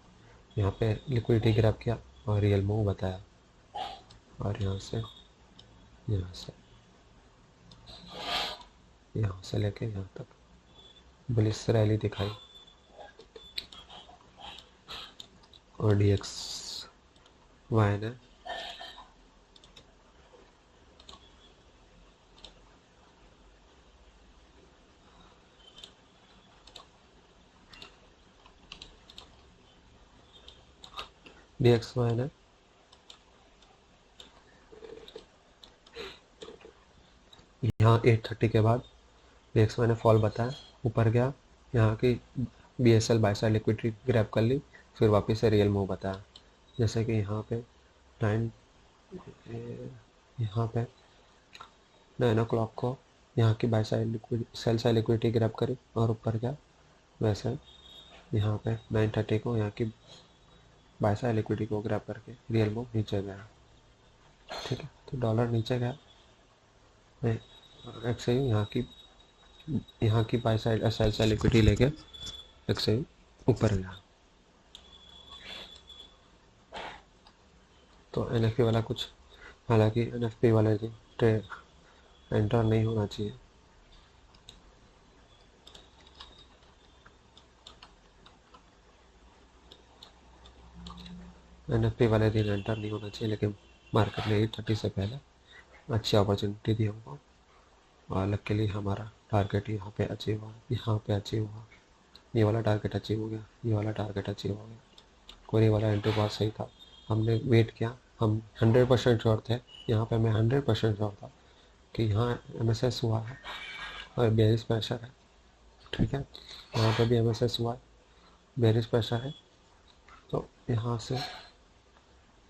यहाँ पे लिक्विडिटी ग्रैब किया और रियल मूव बताया, और यहाँ से लेके यहाँ तक बुलिश रैली दिखाई, और DXY ने यहाँ 830 के बाद DXY ने फॉल बताया, ऊपर गया, यहाँ की BSL by side liquidity grab कर ली, फिर वापस से रियल मूव बताया, जैसे कि यहाँ पे 9 o'clock को यहाँ की by side sell side liquidity grab करी और ऊपर गया, वैसे यहाँ पे 9:30 को यहाँ की बाय साइड लिक्विडिटी को ग्रैब करके रियल मूव नीचे गया, ठीक है। तो डॉलर नीचे गया, XAU यहाँ की by side sell side liquidity लेके XAU ऊपर गया। तो NFP वाला कुछ, हालांकि NFP वाले ट्रेड एंटर नहीं होना चाहिए, एनएफपी वाले दिन एंटर नहीं होना चाहिए, लेकिन मार्केट ने 8:30 से पहले अच्छी अपॉर्चुनिटी दी हमको, और लकीली हमारा टारगेट यहाँ पे अचीव हुआ, यहाँ पे अचीव हुआ, ये वाला टारगेट अचीव हो गया, ये वाला टारगेट अचीव हो गया। कोई वाला एंट्री बहुत सही था, हमने वेट किया, हम 100% श्योर थे, यहाँ पे मैं 100% श्योर था कि यहाँ एमएसएस हुआ है और बेरिश प्रेशर है, ठीक है, यहाँ पे भी एमएसएस हुआ है, बेरिश प्रेशर है, तो यहाँ से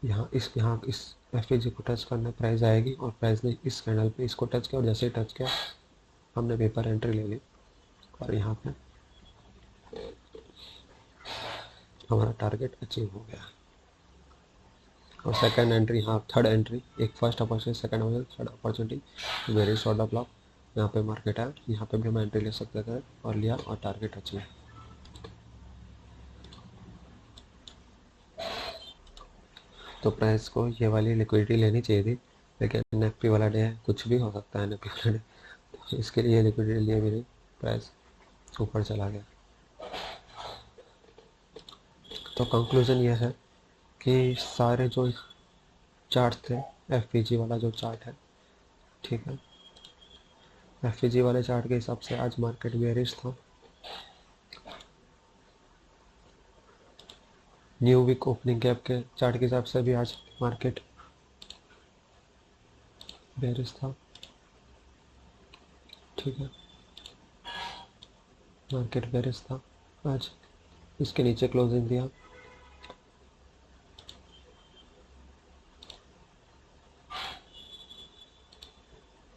यहाँ इस एफईजी को टच करना, प्राइस आएगी, और प्राइस ने इस कैंडल पे इसको टच किया, और जैसे ही टच किया हमने पेपर एंट्री ले ली, और यहाँ पे हमारा टारगेट अचीव हो गया। और सेकंड एंट्री, हाँ थर्ड एंट्री, एक first opportunity, second opportunity, third opportunity, very short of block, यहाँ पे मार्केट है, यहाँ पे भी हम एंट्री ले सकते थे, और लिया, और टारगेट अचीव। तो प्राइस को ये वाली लिक्विडिटी लेनी चाहिए थी, लेकिन एनएफपी वाला डे है, कुछ भी हो सकता है एनएफपी वाला डे, तो इसके लिए लिक्विडिटी लिए भी नहीं, प्राइस ऊपर चला गया। तो कंक्लूजन ये है कि सारे जो चार्ट थे, एफपीजी वाला जो चार्ट है, ठीक है, एफपीजी वाले चार्ट के हिसाब से आज मार्केट बेयरिश था। न्यू वीक ओपनिंग गैप के चार्ट के हिसाब से भी आज मार्केट बेयरिश था, ठीक है, मार्केट बेयरिश था आज, इसके नीचे क्लोजिंग दिया,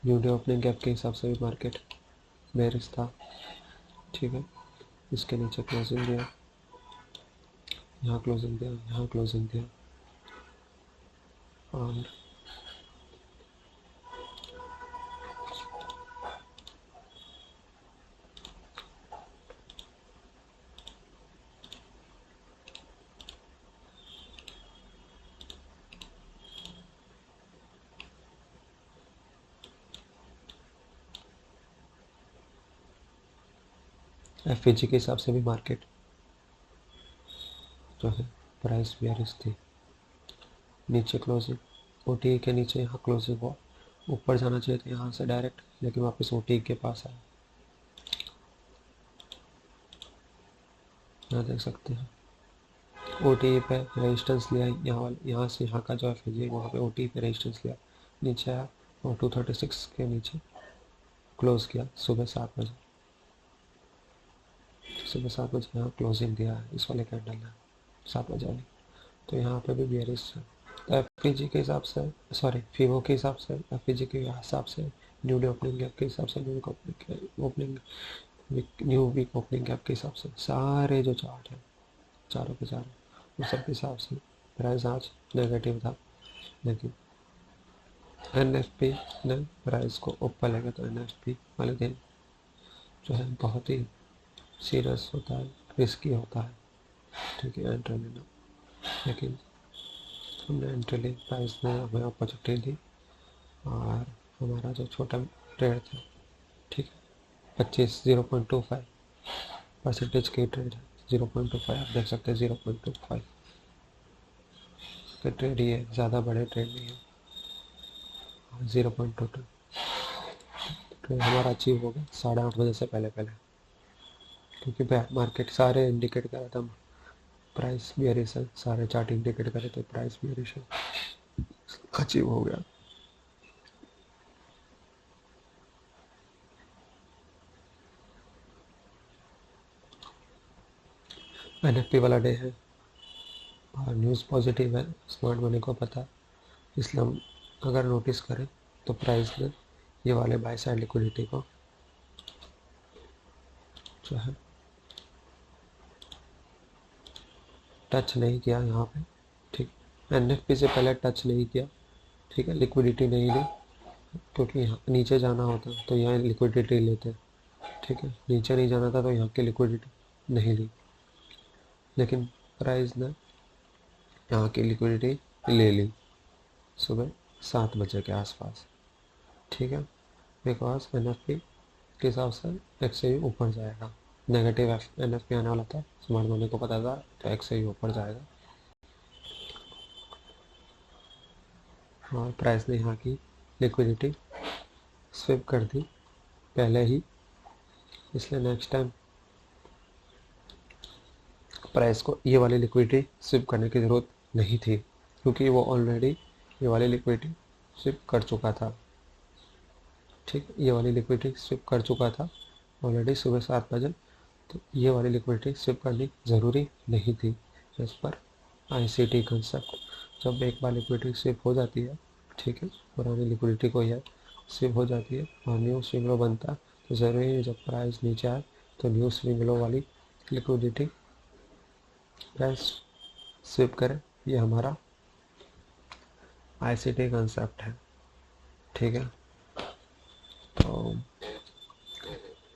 न्यू डे ओपनिंग गैप के हिसाब से भी मार्केट बेयरिश था, ठीक है, इसके नीचे क्लोजिंग दिया, यहाँ क्लोजिंग दिया, यहाँ क्लोजिंग दिया, और एफईजी के हिसाब से भी मार्केट जो है प्राइस बेयरिश थी, नीचे क्लोजिंग, ओटी के नीचे यहाँ क्लोजिंग हुआ, ऊपर जाना चाहिए था यहाँ से डायरेक्ट, लेकिन वापस ओटी के पास आया, यहाँ देख सकते हैं ओटी पे रेजिस्टेंस लिया, यहाँ से यहाँ का जो एफईजी है वहाँ पे ओटी पे रेजिस्टेंस लिया, नीचे आया, और 236 के नीचे क्लोज किया, सुबह 7 बजे, यहाँ क्लोजिंग दिया है इस वाले कैंडल ने, 7 बजे वाली, तो यहाँ पे भी बेयरिश है। तो एफपीजी के हिसाब से, सॉरी फीवो के हिसाब से, एफपीजी के हिसाब से, न्यू डे ओपनिंग गैप के हिसाब से, न्यू वीक ओपनिंग गैप के हिसाब से, सारे जो चार्ट हैं चारों के चारों, उन सब के हिसाब से प्राइस आज नेगेटिव था, लेकिन एनएफपी ने प्राइस को ऊपर लेगा, तो एनएफपी वाले दिन जो है बहुत ही सीरियस होता है, रिस्की होता है, ठीक है, एंट्री लेना, लेकिन हमने एंट्री ली, प्राइस ने हमें अपॉर्चुनिटी दी, और हमारा जो छोटा ट्रेड था, ठीक है, 0.25% की ट्रेड है, 0.25 आप देख सकते हैं, 0.25 का ट्रेड ही है, ज़्यादा बड़े ट्रेड नहीं है, 0.22 ट्रेड हमारा अचीव हो गया 8:30 बजे से पहले पहले, क्योंकि मार्केट सारे इंडिकेट कर रहा था प्राइस बेयरिश है, सारे चार्ट इंडिकेट करे तो प्राइस बेयरिश है, अचीव हो गया। एनएफपी वाला डे है, और न्यूज़ पॉजिटिव है, स्मार्ट मनी को पता है, इसलिए हम अगर नोटिस करें तो प्राइस ने ये वाले बाय साइड लिक्विडिटी को जो है टच नहीं किया यहाँ पे, ठीक, एनएफपी से पहले टच नहीं किया, ठीक है, लिक्विडिटी नहीं ली, क्योंकि यहाँ नीचे जाना होता तो यहाँ लिक्विडिटी लेते, ठीक है, नीचे नहीं जाना था तो यहाँ की लिक्विडिटी नहीं ली, लेकिन प्राइस ने यहाँ की लिक्विडिटी ले ली सुबह 7 बजे के आसपास, ठीक है, बिकॉज एनएफपी के हिसाब से एक्स से ही ऊपर जाएगा, नेगेटिव एनएफपी आने वाला था, स्मार्ट मनी को पता था, तो एक्स से ही ऊपर जाएगा, और प्राइस ने यहाँ की लिक्विडिटी स्विप कर दी पहले ही, इसलिए नेक्स्ट टाइम प्राइस को ये वाली लिक्विडिटी स्विप करने की ज़रूरत नहीं थी, क्योंकि वो ऑलरेडी ये वाली लिक्विडिटी स्विप कर चुका था। ठीक, ये वाली लिक्विडिटी स्विप कर चुका था ऑलरेडी सुबह 7 बजे, तो ये वाली लिक्विडिटी स्विप करनी ज़रूरी नहीं थी एज पर ICT कंसेप्ट। जब एक बार लिक्विडिटी स्विप हो जाती है, ठीक है, पुरानी लिक्विडिटी को यह स्विप हो जाती है और न्यू स्विंग लो बनता है, तो ज़रूरी है जब प्राइस नीचे आए तो न्यू स्विंग लो वाली लिक्विडिटी प्राइस स्विप करें। ये हमारा ICT कंसेप्ट है। ठीक है, तो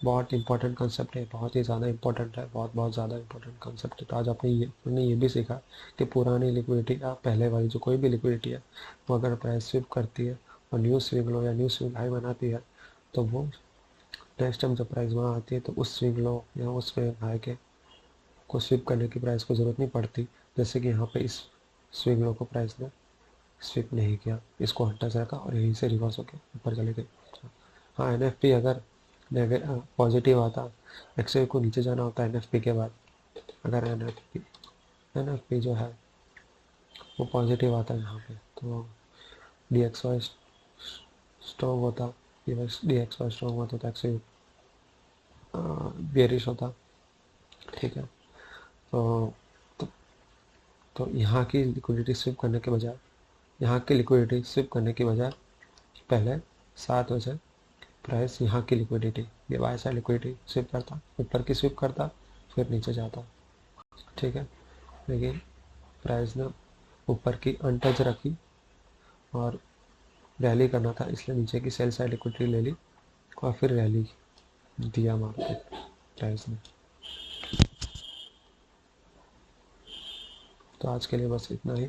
बहुत इंपॉर्टेंट कंसेप्ट है, बहुत ही ज़्यादा इंपॉर्टेंट है, बहुत ज़्यादा इंपॉर्टेंट कंसेप्ट है। तो आज आपने ये भी सीखा कि पुरानी लिक्विडिटी या पहले वाली जो कोई भी लिक्विडिटी है, वो अगर प्राइस स्विप करती है और न्यू स्विंग लो या न्यू स्विंग हाई बनाती है, तो वो नेक्स्ट टाइम जब प्राइस वहाँ आती है तो उस स्विंग लो या उस स्विंग हाई के को स्विप करने की प्राइस को ज़रूरत नहीं पड़ती। जैसे कि यहाँ पे इस स्विंग लो को प्राइस ने स्विप नहीं किया, इसको हटा रखा और यहीं से रिवर्स होकर ऊपर चले गए। हाँ, NFP अगर पॉजिटिव आता, एक्सरे को नीचे जाना होता है NFP के बाद, अगर NFP जो है वो पॉजिटिव आता है यहाँ पे, तो DXY स्ट्रॉन्ग होता, DXY स्ट्रॉन्ग होता तो एक्सरे बेरिश होता। ठीक है, तो, तो यहाँ की लिक्विडिटी स्विप करने के बजाय पहले 7 बजे प्राइस यहाँ की लिक्विडिटी, ये बाय साइड लिक्विडिटी स्विप करता, ऊपर की स्विप करता, फिर नीचे जाता। ठीक है, लेकिन प्राइस ने ऊपर की अनटच रखी और रैली करना था, इसलिए नीचे की सेल साइड लिक्विडिटी ले ली और फिर रैली दिया मार्केट प्राइस ने। तो आज के लिए बस इतना ही,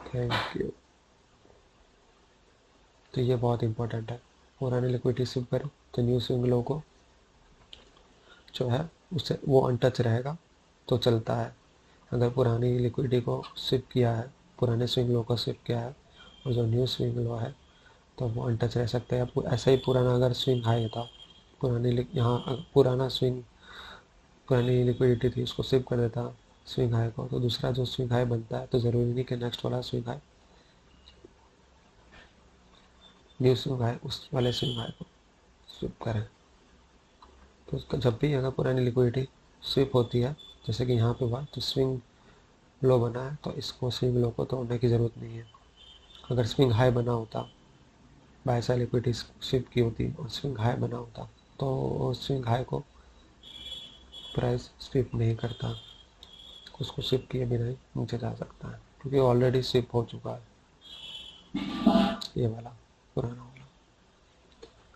थैंक यू। तो ये बहुत इंपॉर्टेंट है, पुरानी लिक्विडिटी स्विप करें तो न्यू स्विंग लो को जो है उससे वो अनटच रहेगा तो चलता है। अगर पुरानी लिक्विडिटी को स्विप किया है, पुराने स्विंग लो को स्विप किया है और जो न्यू स्विंग लो है तो वो अनटच रह सकते हैं। ऐसा ही पुराना अगर स्विंग हाई था, पुरानी लिक्विडिटी थी, उसको स्विप कर देता स्विंग हाई को, तो दूसरा जो स्विंग हाई बनता है तो ज़रूरी नहीं कि नेक्स्ट वाला swing high new swing high उस वाले स्विंग हाई को स्विप करें। तो उसका जब भी अगर पुरानी लिक्विडिटी स्विप होती है, जैसे कि यहाँ पे हुआ, तो स्विंग लो बना है तो इसको स्विंग लो को तोड़ने की ज़रूरत नहीं है। अगर स्विंग हाई बना होता, बाय साइड लिक्विडिटी स्विप की होती और स्विंग हाई बना होता, तो स्विंग हाई को प्राइस स्विप नहीं करता, उसको स्विप किए बिना ही नीचे जा सकता है, क्योंकि ऑलरेडी स्विप हो चुका है ये वाला पुराना वाला।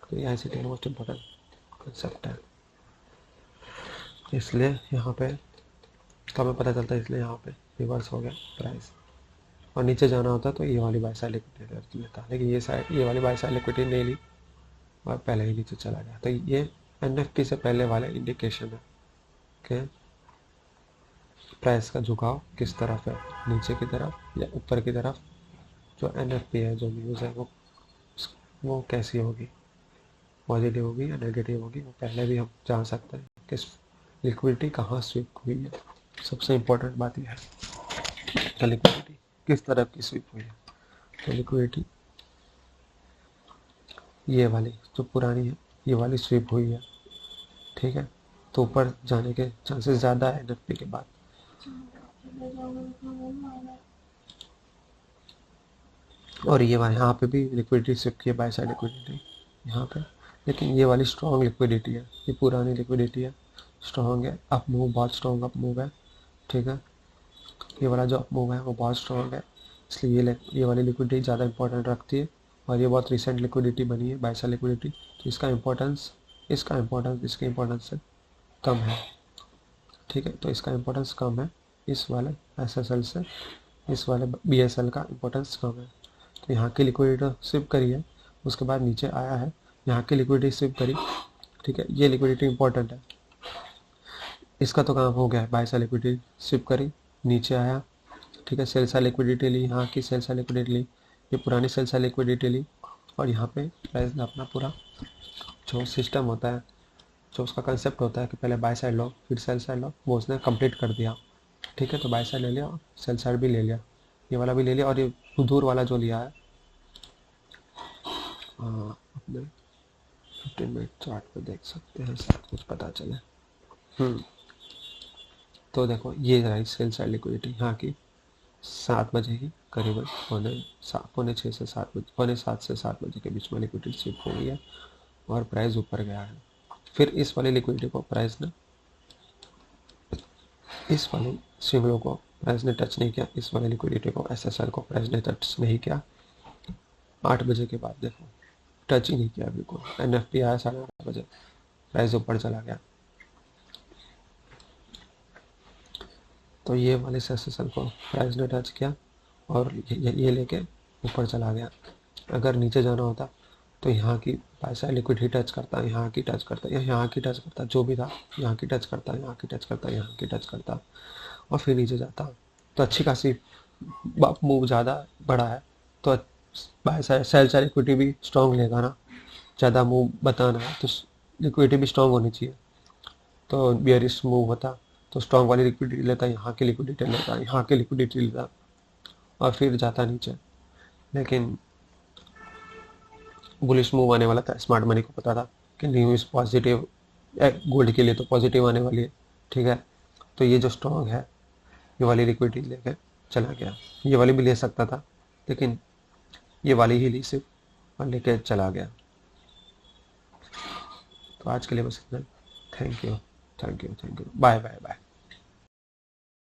तो ये ICT मोस्ट इम्पोर्टेंट कंसेप्ट है, इसलिए यहाँ पे तो हमें पता चलता है, इसलिए यहाँ पे रिवर्स हो गया प्राइस और नीचे जाना होता तो ये वाली बाय साइड लिक्विडिटी लेता, लेकिन ये वाली बाय साइड लिक्विडिटी नहीं ली और पहले ही नीचे चला गया। तो ये NFP से पहले वाला इंडिकेशन है कि प्राइस का झुकाव किस तरफ है, नीचे की तरफ या ऊपर की तरफ। जो NFP है, जो न्यूज़ है, वो कैसी होगी, पॉजिटिव होगी या नेगेटिव होगी, वो पहले भी हम जान सकते हैं कि लिक्विडिटी कहाँ स्विप हुई है। सबसे इम्पोर्टेंट बात यह है कि लिक्विडिटी किस तरफ की स्विप हुई है। तो लिक्विडिटी ये वाली जो पुरानी है, ये वाली स्विप हुई है, ठीक है, तो ऊपर जाने के चांसेस ज़्यादा है NFP के बाद। और ये वाला यहाँ पे भी लिक्विडिटी स्विप की है, बाय साइड लिक्विडिटी यहाँ पे, लेकिन ये वाली स्ट्रॉन्ग लिक्विडिटी है, ये पुरानी लिक्विडिटी है, स्ट्रॉन्ग है, अप मूव, बहुत स्ट्रॉन्ग अप मूव है। ठीक है, ये वाला जो अप मूव है वो बहुत स्ट्रॉन्ग है, इसलिए ये वाली लिक्विडिटी ज़्यादा इंपॉर्टेंट रखती है और ये बहुत रिसेंट लिक्विडिटी बनी है, बाय साइड लिक्विडिटी, तो इसके इम्पोर्टेंस से कम है। ठीक है, तो इसका इम्पोर्टेंस कम है इस वाले SSL से, इस वाले BSL का इम्पोर्टेंस कम है। तो यहाँ की लिक्विडिटी स्विप करी है, उसके बाद नीचे आया है, यहाँ की लिक्विडिटी स्विप करी, ठीक है, ये लिक्विडिटी इंपॉर्टेंट है, इसका तो काम हो गया है, बाय साइड लिक्विडिटी स्विप करी, नीचे आया, ठीक है, सेल साइड लिक्विडिटी ली, यहाँ की सेल साइड लिक्विडिटी ली, ये पुरानी सेल साइड लिक्विडिटी ली और यहाँ पे प्राइस ने अपना पूरा जो सिस्टम होता है, जो उसका कंसेप्ट होता है कि पहले बाय साइड लो फिर सेल साइड लो, वो उसने कंप्लीट कर दिया। ठीक है, तो बाय साइड ले लिया, सेल साइड भी ले लिया, ये वाला भी ले लिया, और ये दूर वाला जो लिया है अपने 15 मिनट चार्ट पे देख सकते हैं, सब कुछ पता चले। तो देखो ये रही सेल साइड लिक्विडिटी यहाँ की 7 बजे की करीबन पौने 6 से 7 बजे, पौने 7 से 7 बजे के बीच में लिक्विडिटी शिफ्ट हो गई है और प्राइस ऊपर गया है। फिर इस वाली लिक्विडिटी को प्राइस ने, इस वाले सिग्नल को प्राइस ने टच नहीं किया, इस वाले लिक्विडिटी को SSL को प्राइस ने टच नहीं किया। 8 बजे के बाद देखो टच ही नहीं किया बिल्कुल। NFP आया 8:30 बजे, प्राइस ऊपर चला गया। तो ये वाले SSL को प्राइस ने टच किया और ये लेके ऊपर चला गया। अगर नीचे जाना होता तो यहाँ की पैसा लिक्विड ही टच करता, यहाँ की टच करता, यहाँ की टच करता, जो भी था यहाँ की टच करता, यहाँ की टच करता, यहाँ की टच करता और फिर नीचे जाता। तो अच्छी खासी मूव ज़्यादा बड़ा है तो by side sell side equity भी स्ट्रॉन्ग लेगा ना, ज़्यादा मूव बताना है तो लिक्विडिटी भी स्ट्रॉन्ग होनी चाहिए। तो बियरिश मूव होता तो स्ट्रॉन्ग वाली लिक्विडिटी लेता, यहाँ की लिक्विडिटी लेता, यहाँ की लिक्विडिटी लेता और फिर जाता नीचे। लेकिन बुलिश मूव आने वाला था, स्मार्ट मनी को पता था कि न्यूज़ पॉजिटिव, गोल्ड के लिए तो पॉजिटिव आने वाली है। ठीक है, तो ये जो स्ट्रॉन्ग है ये वाली लिक्विडिटी लेके चला गया। ये वाली भी ले सकता था लेकिन ये वाली ही ली सिर्फ और लेके चला गया। तो आज के लिए बस इतना। Thank you, thank you, thank you, bye bye bye.